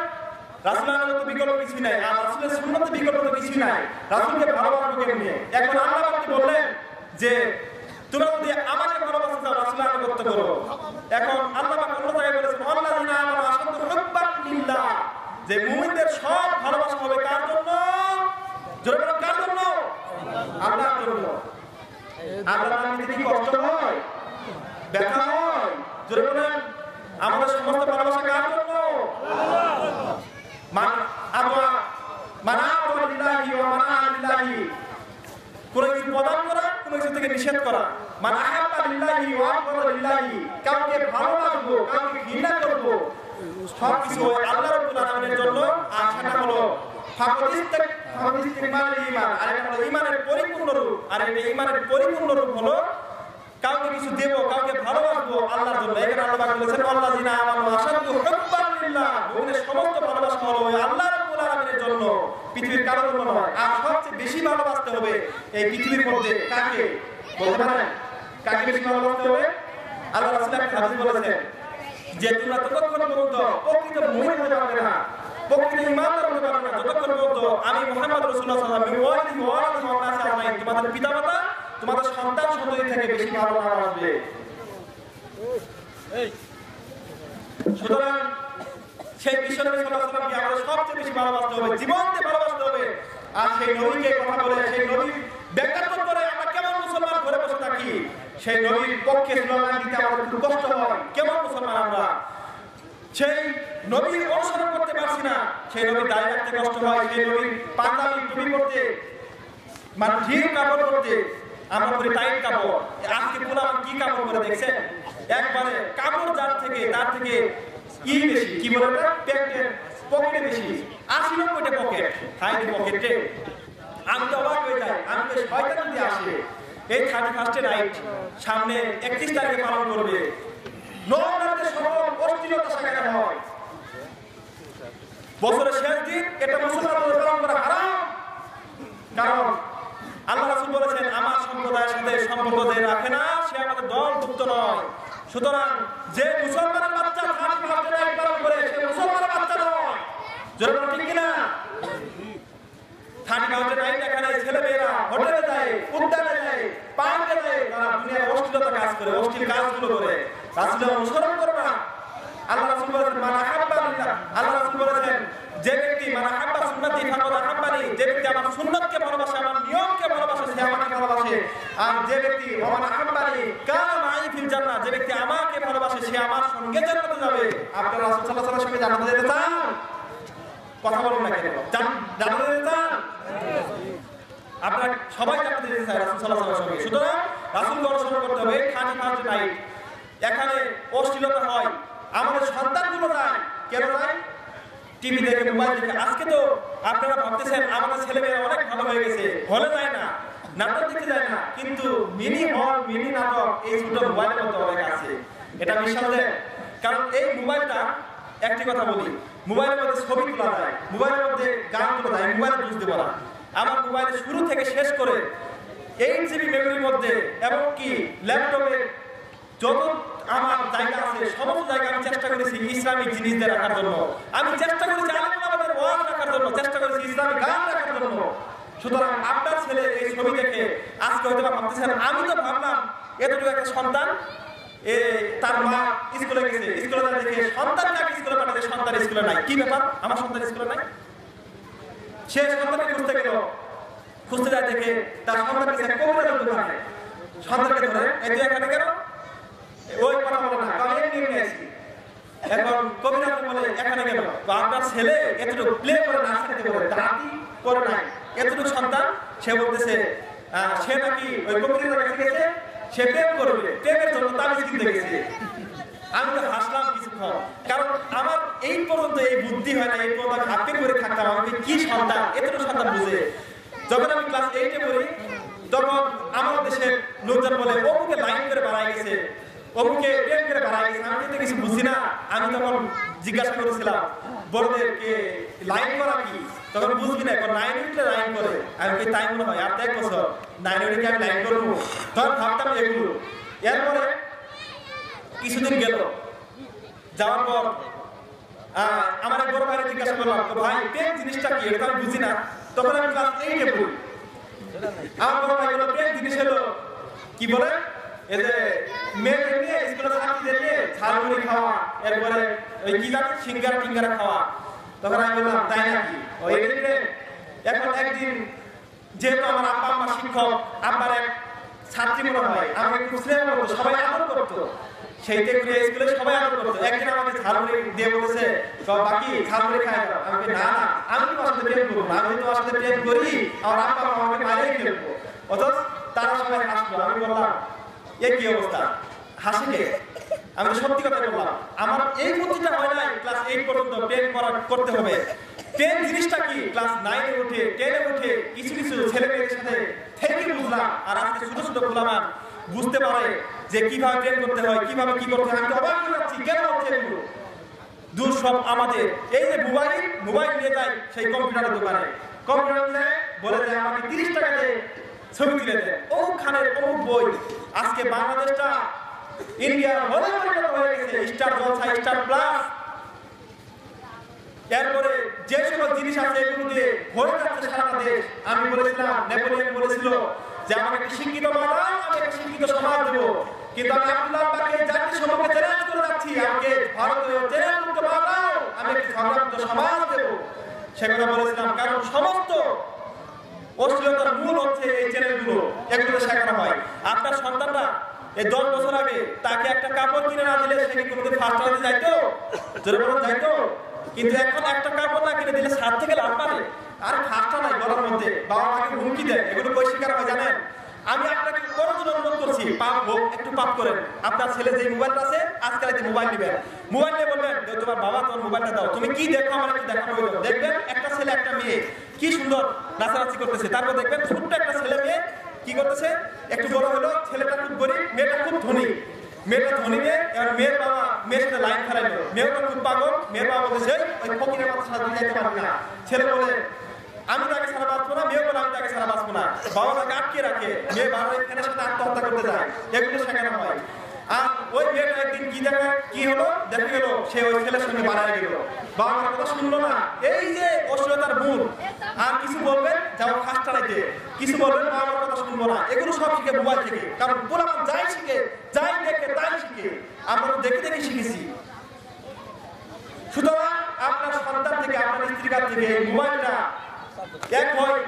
রাসূলের আনুগত্য বিকল্প কিছু নাই, আর রাসূলের সুন্নাত বিকল্প কিছু নাই। রাসূলকে ভালোবাসবো কেমনে? এখন আল্লাহ পাক বললেন যে তোমরা যদি আমাকে ভালোবাসতে চাও রাসূলের আনুগত্য করো। এখন আল্লাহ পাক অন্য জায়গায় বলেছেন, আল্লাযীনা আমানু আশাদ্দু হুব্বান লিল্লাহ, যে মুমিনদের সব ভালোবাসা হবে কার জন্য? জোরে বলুন, কার জন্য? আল্লাহর জন্য। আল্লাহর নামে কি কষ্ট হয়, ব্যথা হয়? জোরে বলেন, আমাদের সমস্ত ভালোবাসা কার জন্য? মানা লিল্লাহি ওয়া মানা লিল্লাহি, কোন কিছু প্রদান করা, কোন কিছু থেকে নিষেধ করা। মান আহাব্বা লিল্লাহি ওয়া আবগাদা লিল্লাহি, কাউকে ভালোবাসবো, কাউকে ঘৃণা করব, সব কিছু আল্লাহ রাব্বুল আলামিনের জন্য। আর সেটা হলো ফাকাদিস্তাকমাল ঈমান, আর এটা হলো ঈমানের পরিপূর্ণ রূপ। আর এই ঈমানের পরিপূর্ণ রূপ হলো কাউকে কিছু দেব, কাউকে ভালোবাসবো আল্লাহর জন্য। এখানে আল্লাহ পাক বলেছেন, আল্লাযীনা আমানু আশাদ্দু হুব্বান লিল্লাহ, মুমিনের সমস্ত ভালোবাসা হলো ওই আল্লাহ রাব্বুল আলামিনের জন্য, পৃথিবীর কারোর জন্য নয়। আর সবচেয়ে বেশি ভালোবাসতে হবে এই পৃথিবীর মধ্যে কাকে বলতে পারেন? কাকে বেশি ভালোবাসতে হবে? আল্লাহ রাসূল একটা হাদিস বলেছেন যে তোমরা ততক্ষণ পর্যন্ত প্রকৃত মুমিন হতে পারবে না, প্রকৃত ঈমানদার হতে পারবে না যতক্ষণ পর্যন্ত আমি মুহাম্মদ রাসূলুল্লাহ সাল্লাল্লাহু আলাইহি ওয়াসাল্লাম তোমাদের পিতামাতা, তোমাদের সন্তান সন্ততি থেকে বেশি ভালোবাসবে। সুতরাং সেই বিশ্বনবী সাল্লাল্লাহু আলাইহি ওয়াসাল্লামকে আমাদের সবচেয়ে বেশি ভালোবাসতে হবে, জীবন দিয়ে ভালোবাসতে হবে। আর সেই নবীকে কথা বলে, সেই নবীর ব্যাখ্যাত করে আমরা কেমন মুসলমান ঘরে বসে থাকি, সেই নবীর পক্ষে স্লোগান দিতে আমাদের খুব কষ্ট হয়। কেমন মুসলমান আমরা? সেই নবীর অনুসরণ করতে পারছি না, সেই নবীর দায় রাখতে কষ্ট হয়, সেই নবীর পাঞ্জাবি টুপি পরতে, মানে ঢিল কাপড় পরতে আমরা পরে টাইট কাপড়। আজকে পোলাপান কি কাপড় পরে দেখছেন? একবারে কাপড় যার থেকে তার থেকে বেশি, কি বলে ওটা, প্যান্টের পকেটে বেশি, 80-90টা পকেট, হাই পকেটে। আমি তো অবাক হয়ে যাই, আমি তো শয়তান দিয়ে আসে এই 31 নাইট সামনে 31 তারিখে পালন করবে। নবরাত্রির সকল অশ্লীলতা সেখানে হয়। বছরের শেষ দিন এটা মুসলমানদের পালন করা হারাম। কারণ আল্লাহ রাসূল বলেছেন, আমার সম্প্রদায়ের সাথে সম্পর্ক যে রাখে না সে আমাদের দলভুক্ত নয়। সুতরাং যে মুসলমানের বাচ্চা 31 নাইট পালন করে সে মুসলমানের বাচ্চা নয়। জোরে বলুন ঠিক কিনা? 31 নাইট এখানে ছেলেমেয়েরা হোটেলে যায়, উদ্যানে যায়, পার্কে যায়, তারা দুনিয়ার অশ্লীলতা কাজ করে, অশ্লীল কাজগুলো করে। রাসূলের অনুসরণ করো না। আল্লাহ রাসূল বলেছেন, মান আহাব্বা লিল্লাহ, আল্লাহ রাসূল বলেছেন যে ব্যক্তি মান আহাব্বা সুন্নতি ফাকাদ আহাব্বানি, যে ব্যক্তি আমার সুন্নাতকে ভালোবাসে, আমার নিয়মকে ভালোবাসে, সে আমাকে ভালোবাসে। আর যে ব্যক্তি ওমান আহাব্বানি কানা মাই ফিল জান্নাহ, যে ব্যক্তি আমাকে ভালোবাসে সে আমার সঙ্গে জান্নাতে যাবে। আপনারা রাসূল সাল্লাল্লাহু আলাইহি ওয়াসাল্লামের সঙ্গে জান্নাতে যেতে চান? কথা বলুন না কেন? জান্নাতে যেতে চান? আপনারা সবাই জান্নাতে যেতে চান রাসূল সাল্লাল্লাহু আলাইহি ওয়াসাল্লামের সঙ্গে। সুতরাং রাসূলকে অনুসরণ করতে হবে। 31 নাইট এখানে অশ্লীলতা হয়, আমাদের সন্তানগুলো যায়, কেন যায়? টিভি দেখে, মোবাইল দেখে। আজকে তো আপনারা ভাবতেছেন আমাদের ছেলেমেয়েরা অনেক ভালো হয়ে গেছে, হলে যায় না, নাটক দেখতে যায় না, কিন্তু মিনি হল, মিনি নাটক এই ছোট মোবাইলের মধ্যে অনেক আছে। এটা বিশ্বাস দেন? কারণ এই মোবাইলটা, একটি কথা বলি, মোবাইলের মধ্যে ছবি তোলা যায়, মোবাইলের মধ্যে গান তোলা যায়, মোবাইলে বুঝতে পারা। আমার মোবাইলে শুরু থেকে শেষ করে 8 জিবি মেমোরির মধ্যে, এবং কি ল্যাপটপে যত আমার জায়গা আছে সমস্ত জায়গা আমি চেষ্টা করেছি ইসলামিক জিনিস দিয়ে রাখার জন্য, আমি চেষ্টা করেছি আলেমদের ওয়াজ রাখার জন্য, চেষ্টা করেছি ইসলামিক গান রাখার জন্য। সুতরাং আপনার ছেলে এই ছবি দেখে আজকে হয়তো ভাবতেছেন, আমি তো ভাবলাম এতটুকু একটা সন্তান, তার মা স্কুলে গেছে, স্কুলে দেখে সন্তানকে আগে স্কুলে পাঠাতে, সন্তান স্কুলে নাই, কি ব্যাপার আমার সন্তান স্কুলে নাই? সে সন্তানকে খুঁজতে গেল, খুঁজতে যায় দেখে তার সন্তানকে কবুতরের দোকানে, সন্তানকে ধরে, এই তুই এখানে কেন? ওই কথা বলে না, কারণ এই নিয়ে আসি। এখন কবিরা বলে এখানে গেল, আপনার ছেলে এতটুকু প্লে করে না শিখতে পারে, দাঁতি করে নাই, এতটুকু সন্তান, সে বলতেছে সে নাকি ওই কবিরের কাছে গেছে, সে প্রেম করবে, প্রেমের জন্য তাবিজ কিনতে গেছে। আমি তো হাসলাম কিছুক্ষণ, কারণ আমার এই পর্যন্ত এই বুদ্ধি হয় না, এই পর্যন্ত হাতে করে থাকতাম, আমাকে কি সন্তান এতটুকু সন্তান বুঝে। যখন আমি ক্লাস 8-এ পড়ি তখন আমার দেশের লোকজন বলে অমুকে লাইন করে বাড়াই গেছে, অমুকে প্রেম করে বাড়াই গেছে। আমি তো কিছু বুঝি না, আমি তখন জিজ্ঞাসা করেছিলাম বড়দেরকে লাইন করা কি, তখন বুঝবি না, এখন 9 উঠলে লাইন করে। আমি কি তাই মনে হয় আর 1 বছর 9 উঠে আমি লাইন করবো, তখন ভাবতাম এগুলো। এরপরে কিছুদিন গেল, যাওয়ার পর আমার এক বড় ভাইকে জিজ্ঞাসা করলাম, তো ভাই প্রেম জিনিসটা কি, এটা আমি বুঝি না। তখন আমি ক্লাস 8-এ পড়ি। আমার বড় ভাই বলল প্রেম জিনিস হলো কি বলে, এই যে মেয়েকে নিয়ে স্কুলে থাকি দিয়ে ঝালমুড়ি খাওয়া, এরপরে ওই কি জানি সিঙ্গারা টিঙ্গারা খাওয়া। তখন আমি বললাম তাই নাকি, ওই এখন একদিন যেহেতু আমার আব্বা আম্মা শিক্ষক, আব্বার এক ছাত্রী মনে হয় আমাকে খুব স্নেহ করতো, সবাই আদর করতো, সেইটা ঘুরে স্কুলে সবাই আদর করতো। একদিন আমাকে ঝালমুড়ি দিয়ে বলেছে বাকি ঝালমুড়ি খায় না। আমি না না, আমি তোমার সাথে প্রেম করবো না, আমি তোমার সাথে প্রেম করি, আমার আব্বা আম্মা আমাকে মারিয়ে ফেলবো। অথচ তারা সবাই হাসলো। আমি বললাম এ কি অবস্থা, হাসিকে? আমি সত্যি কথা বললাম, আমার এই বুদ্ধিটা হয় নাই ক্লাস 8 পর্যন্ত প্রেম করতে হবে। প্রেম জিনিসটা কি ক্লাস 9-এ উঠে 10-এ উঠে কিছু কিছু ছেলে মেয়েদের সাথে থেকে বুঝলাম। আর আজকে ছোট ছোট গোলামান বুঝতে পারে যে কিভাবে প্রেম করতে হয়, কিভাবে কি করতে হয়। আমি অবাক হয়ে যাচ্ছি, কেন হচ্ছে এগুলো? দূর সব আমাদের। এই যে মোবাইল নিয়ে যায় সেই কম্পিউটারের দোকানে, কম্পিউটার নিয়ে বলে যে আমাকে 30 টাকা দিয়ে ছবি তুলে দেয়, অমুক খানের অমুক বই। আজকে বাংলাদেশটা ইন্ডিয়ার হলিউড হয়ে গেছে, স্টার জলসা, স্টার প্লাস। এরপরে যে সকল জিনিস আছে এগুলো দিয়ে ভরে যাচ্ছে সারা দেশ। আমি বলেছিলাম, নেপোলিয়ন বলেছিল যে আমাকে একটি শিক্ষিত বানাও, আমি একটি শিক্ষিত সমাজ দেবো, কিন্তু আমি আব্দুল্লাহ পাকে জাতির সম্মুখে চ্যালেঞ্জ করে যাচ্ছি, আমাকে ভারতীয় চ্যালেঞ্জ বানাও, আমি একটি সংগ্রামিত সমাজ দেবো। সেগুলো বলেছিলাম, কারণ সমস্ত অশ্লীলতার মূল হচ্ছে এই চ্যানেলগুলো, এগুলো শেখানো হয়। আপনার সন্তানরা এই 10 বছর আগে তাকে একটা কাপড় কিনে না দিলে সে কি কোনোদিন ফার্স্ট হতে যাইতো? জোরে বলুন যাইতো? কিন্তু এখন একটা কাপড় না কিনে দিলে 7 থেকে লাভ পারে, আর ফার্স্টটা নাই গলার মধ্যে, বাবা মাকে হুমকি দেয়। এগুলো কই শিকার হয় জানেন? আমি আপনাকে করজোর অনুরোধ করছি, পাপ হোক একটু পাপ করেন। আপনার ছেলে যে মোবাইলটা আছে, আজকাল যে মোবাইল নেবেন, মোবাইল নিয়ে বলবেন তোমার বাবা তোমার মোবাইলটা দাও, তুমি কি দেখো আমার একটু দেখানো হইলো। দেখবেন একটা ছেলে একটা মেয়ে কি সুন্দর নাচানাচি করতেছে, তারপর দেখবেন ছোট্ট একটা ছেলে মেয়ে কি করতেছে, একটু বড় হলো, ছেলেটা খুব গরিব, মেয়েটা খুব ধনী। মেয়েটা ধনী মেয়ে, এবার মেয়ের বাবা মেয়ের সাথে লাইন ফেলাইলো, মেয়েটা খুব পাগল, মেয়ের বাবা বলেছে ওই ফকিরের কথা সাথে যাইতে পারবি না। ছেলে বলে আমি তাকে ছাড়া বাঁচবো না, মেয়ে বলে আমি তাকে ছাড়া বাঁচবো না। বাবা তাকে আটকে রাখে, মেয়ে বাবা এখানে সাথে আত্মহত্যা করতে যায়। এগুলো শেখানো হয়। আর ওই মেয়েটা একদিন কি হলো, দেখা গেল সে ওই ছেলের সঙ্গে বাড়ায় গেল, বাবা মার কথা শুনলো না। এই যে অশ্লীলতার মূল। আর কিছু বলবেন যাও খাস চালাইতে, কিছু বলবেন বাবা মার কথা শুনবো না। এগুলো সব শিখে মোবাইল থেকে, কারণ পোলাপান যাই শিখে, যাই দেখে তাই শিখে। আমরা দেখে দেখে শিখেছি। সুতরাং আপনার সন্তান থেকে, আপনার স্ত্রীর থেকে মোবাইলটা এক হয়,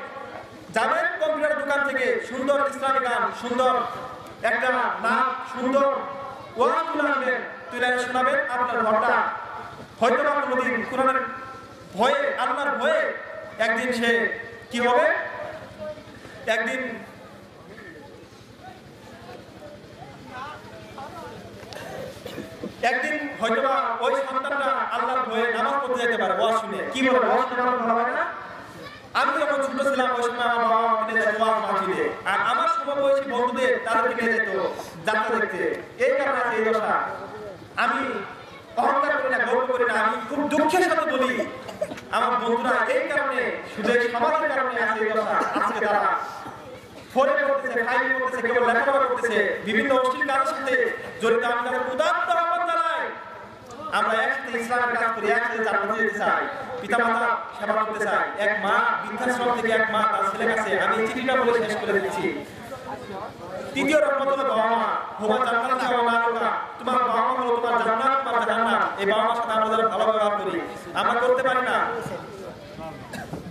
যাবেন কম্পিউটার দোকান থেকে সুন্দর ইসলামী গান, সুন্দর একটা নাম, সুন্দর ওয়াজ তুলে আনবেন, তুলে শোনাবেন। আপনার ঘরটা হয়তো বা কোনোদিন কোরআনের ভয়ে, আল্লাহর ভয়ে একদিন সে কি হবে, একদিন হয়তো বা ওই সন্তানটা আল্লাহর ভয়ে নামাজ পড়তে যেতে পারে ওয়াজ শুনে। কি বলে ওয়াজ শুনে আমার ভালো লাগে না? আমি যখন ছোট ছিলাম ওই সময় আমার বাবা আমাকে নিয়ে যেত ওয়াজ মাহফিলে, আর আমার সমবয়সী বন্ধুদের তাদেরকে নিয়ে যেত যাত্রা দেখতে। এই কারণে আছে এই দশা। আমি অহংকার করি না, গর্ব করি না, আমি খুব দুঃখের সাথে বলি আমার বন্ধুরা এই কারণে, শুধু এই সমাজের কারণে আছে এই দশা। আজকে তারা ফোনে করতেছে, ফাইলে করতেছে, কেবল লেখাপড়া করতেছে, বিভিন্ন অশ্লীল কাজের সাথে জড়িত। আমি তাদের উদাত্ত আহ্বান জানাই, আমরা একসাথে ইসলামের কাজ করি, একসাথে জান্নাতে যেতে চাই, পিতামাতা সেবা করতে চাই। এক মা বৃদ্ধাশ্রম থেকে এক মা তার ছেলের কাছে, আমি চিঠিটা বলে শেষ করে দিচ্ছি। তৃতীয় রহমত হলো বাবা মা। হুমা জান্নাতি ওয়া মালুকা, তোমার বাবা মা হলো তোমার জান্নাত, তোমার জাহান্নাম। এই বাবা মার সাথে আমরা যারা ভালো ব্যবহার করি, আমরা করতে পারি না।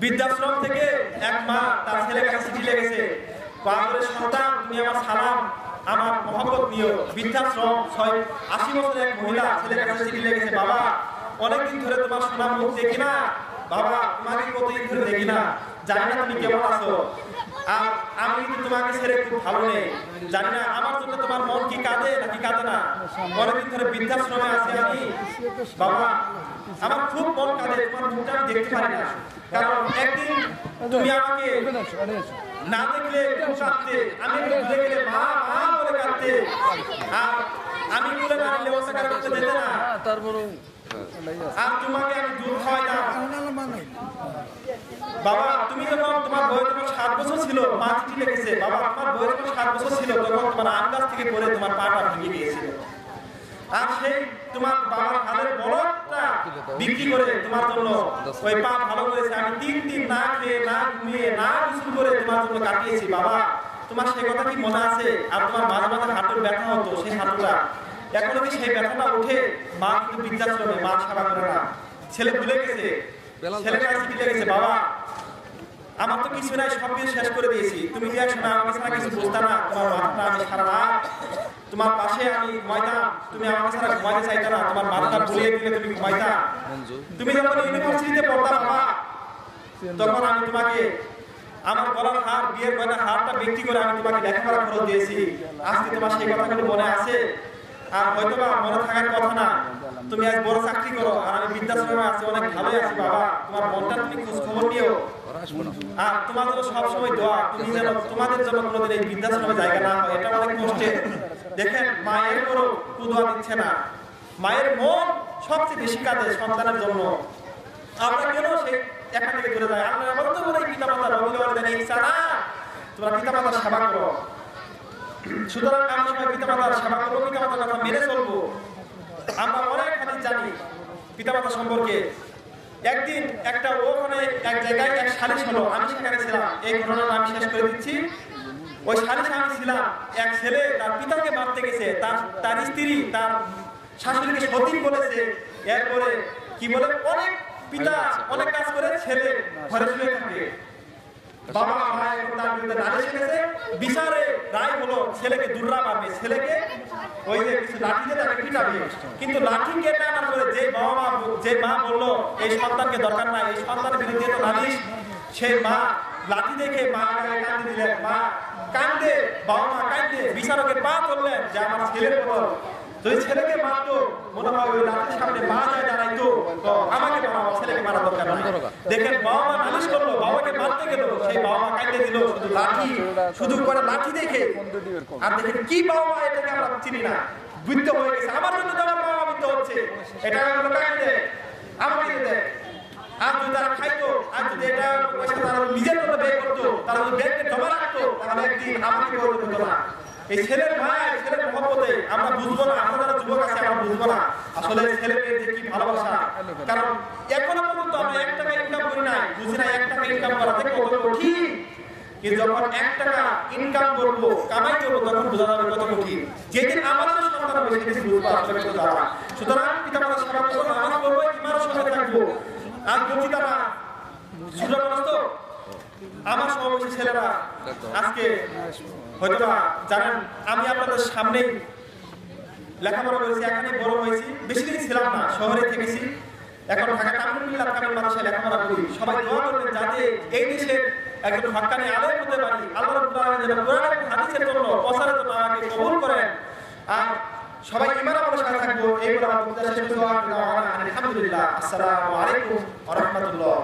বৃদ্ধাশ্রম থেকে এক মা তার ছেলের কাছে চিঠি লিখেছে, বাবারের সন্তান তুমি আমার সালাম, আমার মহব্বত নিও। বৃদ্ধাশ্রম 80 বছরের এক মহিলা ছেলের কাছে চিঠি লিখেছে, বাবা অনেকদিন ধরে তোমার সোনার মুখ দেখি না, বাবা তোমাকে কতদিন ধরে দেখি না, জানি না তুমি কেমন আছো, আর আমি কিন্তু তোমাকে ছেড়ে খুব ভালো নেই, জানি না আমার জন্য তোমার মন কি কাঁদে নাকি কাঁদে না। অনেকদিন ধরে বৃদ্ধাশ্রমে আছি আমি, বাবা আমার খুব মন কাঁদে, তোমার মুখটা আমি দেখতে পারি না, কারণ একদিন তুমি আমাকে না দেখলে কাঁদতে, আমি ঘুরে গেলে মা মা বলে কাঁদতে, আর আমি বলে না নিলে অস্বীকার করতে যেতে না, আর তোমাকে আমি দুধ খাওয়াই না। বাবা তুমি যখন তোমার বয়স যখন 7 বছর ছিল, মা চিঠি লিখেছে, বাবা তোমার বয়স যখন 7 বছর ছিল তখন তোমার আম গাছ থেকে পড়ে তোমার পাটা ভেঙে গিয়েছিল, আর সেই তোমার বাবার হালের বলদটা বিক্রি করে তোমার জন্য ওই পা ভালো করেছে। আমি 3 দিন না খেয়ে, না ঘুমিয়ে, না গোসল করে তোমার জন্য কাটিয়েছি। বাবা তোমার সেই কথা কি মনে আছে? আর তোমার মাঝে মাঝে হাঁটুর ব্যথা হতো, সেই হাঁটুটা এখনো কি সেই ব্যথাটা উঠে? মা কিন্তু বৃদ্ধাশ্রমে, মা সেবা করে না। ছেলে ভুলে গেছে, ছেলের কাছে ভুলে গেছে, বাবা আমার তো কিছু নাই, সব কিছু শেষ করে দিয়েছি, তুমি কি একসময় আমাকে ছাড়া কিছু বুঝতা না? তোমার মাথাটা আমি সারা রাত তোমার পাশে আমি ঘুমাইতাম, তুমি আমাকে ছাড়া ঘুমাইতে চাইতা না, তোমার মাথাটা ভুলিয়ে দিলে তুমি ঘুমাইতা। তুমি যখন ইউনিভার্সিটিতে পড়তা বাবা, তখন আমি তোমাকে আমার গলার হার, বিয়ের গয়নার হারটা বিক্রি করে আমি তোমাকে লেখাপড়া খরচ দিয়েছি। আজকে তোমার সেই কথাগুলো মনে আছে? আর হয়তো বা মনে থাকার কথা না, তুমি আজ বড় চাকরি করো, আর আমি বৃদ্ধাশ্রমে আছি, অনেক ভালোই আছি। বাবা তোমার মনটা তুমি খোঁজ খবর নিও, আর তোমার জন্য সবসময় দোয়া, তুমি যেন তোমাদের জন্য কোনোদিন এই বৃদ্ধাশ্রমে জায়গা না হয়, এটা অনেক কষ্টে। দেখেন মায়ের বড় কুদোয়া দিচ্ছে না, মায়ের মন সবচেয়ে বেশি কাজে সন্তানের জন্য। আমরা কেন সেই এখান থেকে দূরে যাই? আমরা বলতে বলি পিতামাতার অভিভাবকদের ইচ্ছা না, তোমরা পিতামাতার সেবা করো। সুতরাং আমরা সবাই পিতামাতার সেবা করবো, পিতামাতার কথা মেনে চলবো। আমরা অনেক হাদিস জানি পিতামাতা সম্পর্কে। একদিন একটা ওখানে এক জায়গায় এক সালিশ হলো, আমি সেখানে ছিলাম। এই ঘটনাটা আমি শেষ করে দিচ্ছি। ওই সালিশে আমি ছিলাম। এক ছেলে তার পিতাকে মারতে গেছে, তার স্ত্রী তার শাশুড়িকে সতীন বলেছে। এরপরে কি বলে, অনেক পিতা অনেক কাজ করে, ছেলে ঘরে শুয়ে থাকে। বাবা ভাই তার বিরুদ্ধে নালিশ করেছে, বিচারে রায় হলো ছেলেকে দুর্রা মারবে, ছেলেকে ওই যে কিছু লাঠি দিয়ে তাকে পিটাবে। কিন্তু লাঠি কেটে আনার পরে যে মা বললো এই সন্তানকে দরকার নাই, এই সন্তানের বিরুদ্ধে তো নালিশ, সেই মা লাঠি দেখে মা কাঁদতে দিলেন। মা কান্দে, বাবা মা কান্দে, বিচারকের পা ধরলেন যে আমার ছেলের বল যদি ছেলেকে মারতো, মনে হয় ওই লাঠির সামনে মা যায় দাঁড়াইতো, তো আমাকে মারা, ছেলেকে মারা দরকার নাই। দেখেন বাবা মা নালিশ করলো, বাবাকে মারতে গেল, সেই বাবা মা কাঁদতে দিল শুধু লাঠি, শুধু করে লাঠি দেখে। আর দেখেন কি বাবা মা, এটাকে আমরা চিনি না, বৃদ্ধ হয়ে গেছে। আমার জন্য তো আমার বাবা মা বৃদ্ধ হচ্ছে, এটা কাকে দেয়? আমাকে দেয়। আর যদি তারা খাইতো, আর যদি এটা তারা নিজের জন্য ব্যয় করতো, তারা যদি ব্যাংকে জমা রাখতো, তাহলে একদিন আমাকে বলতে হতো না। এই ছেলের ভাই, ছেলের মহব্বতে আমরা বুঝবো না, আমরা যারা যুবক আছে আমরা বুঝবো না আসলে ছেলেকে যে কি ভালোবাসা। কারণ এখনো পর্যন্ত আমরা 1 টাকা ইনকাম করি নাই, বুঝি না 1 টাকা ইনকাম করা থেকে কত কঠিন। কিন্তু যখন 1 টাকা ইনকাম করবো, কামাই করবো, তখন বোঝা যাবে কত কঠিন। যেদিন আমাদের সন্তান হবে সেদিন বুঝবো আসলে কত দাঁড়া। সুতরাং পিতামাতার সেবা করবো, নামাজ পড়বো, ইমানের সঙ্গে থাকবো। আর বক্তৃতারা সুযোগ তো আমার সহযোগী ছেলেরা আজকে হয়তো জানেন, আমি আপনাদের সামনে লেখাপড়া করেছি, এখানে বড় হয়েছি, বেশি দিন ছিলাম না, শহরে থেকেছি। এখন ঢাকা কামরুল্লাহ কামিল মাদ্রাসায় লেখাপড়া করি। সবাই দোয়া করবেন যাতে এই দেশে একজন হক্কানি আলেম হতে পারি। আল্লাহ রাব্বুল আলামিন যেন কোরআন এবং হাদিসের জন্য প্রচারের জন্য আমাকে কবুল করেন। আর সবাই ঈমান আমলের সাথে থাকবো। এই বলে আমার বক্তব্য শেষ করছি। আলহামদুলিল্লাহ। আসসালামু আলাইকুম ওয়া রাহমাতুল্লাহ।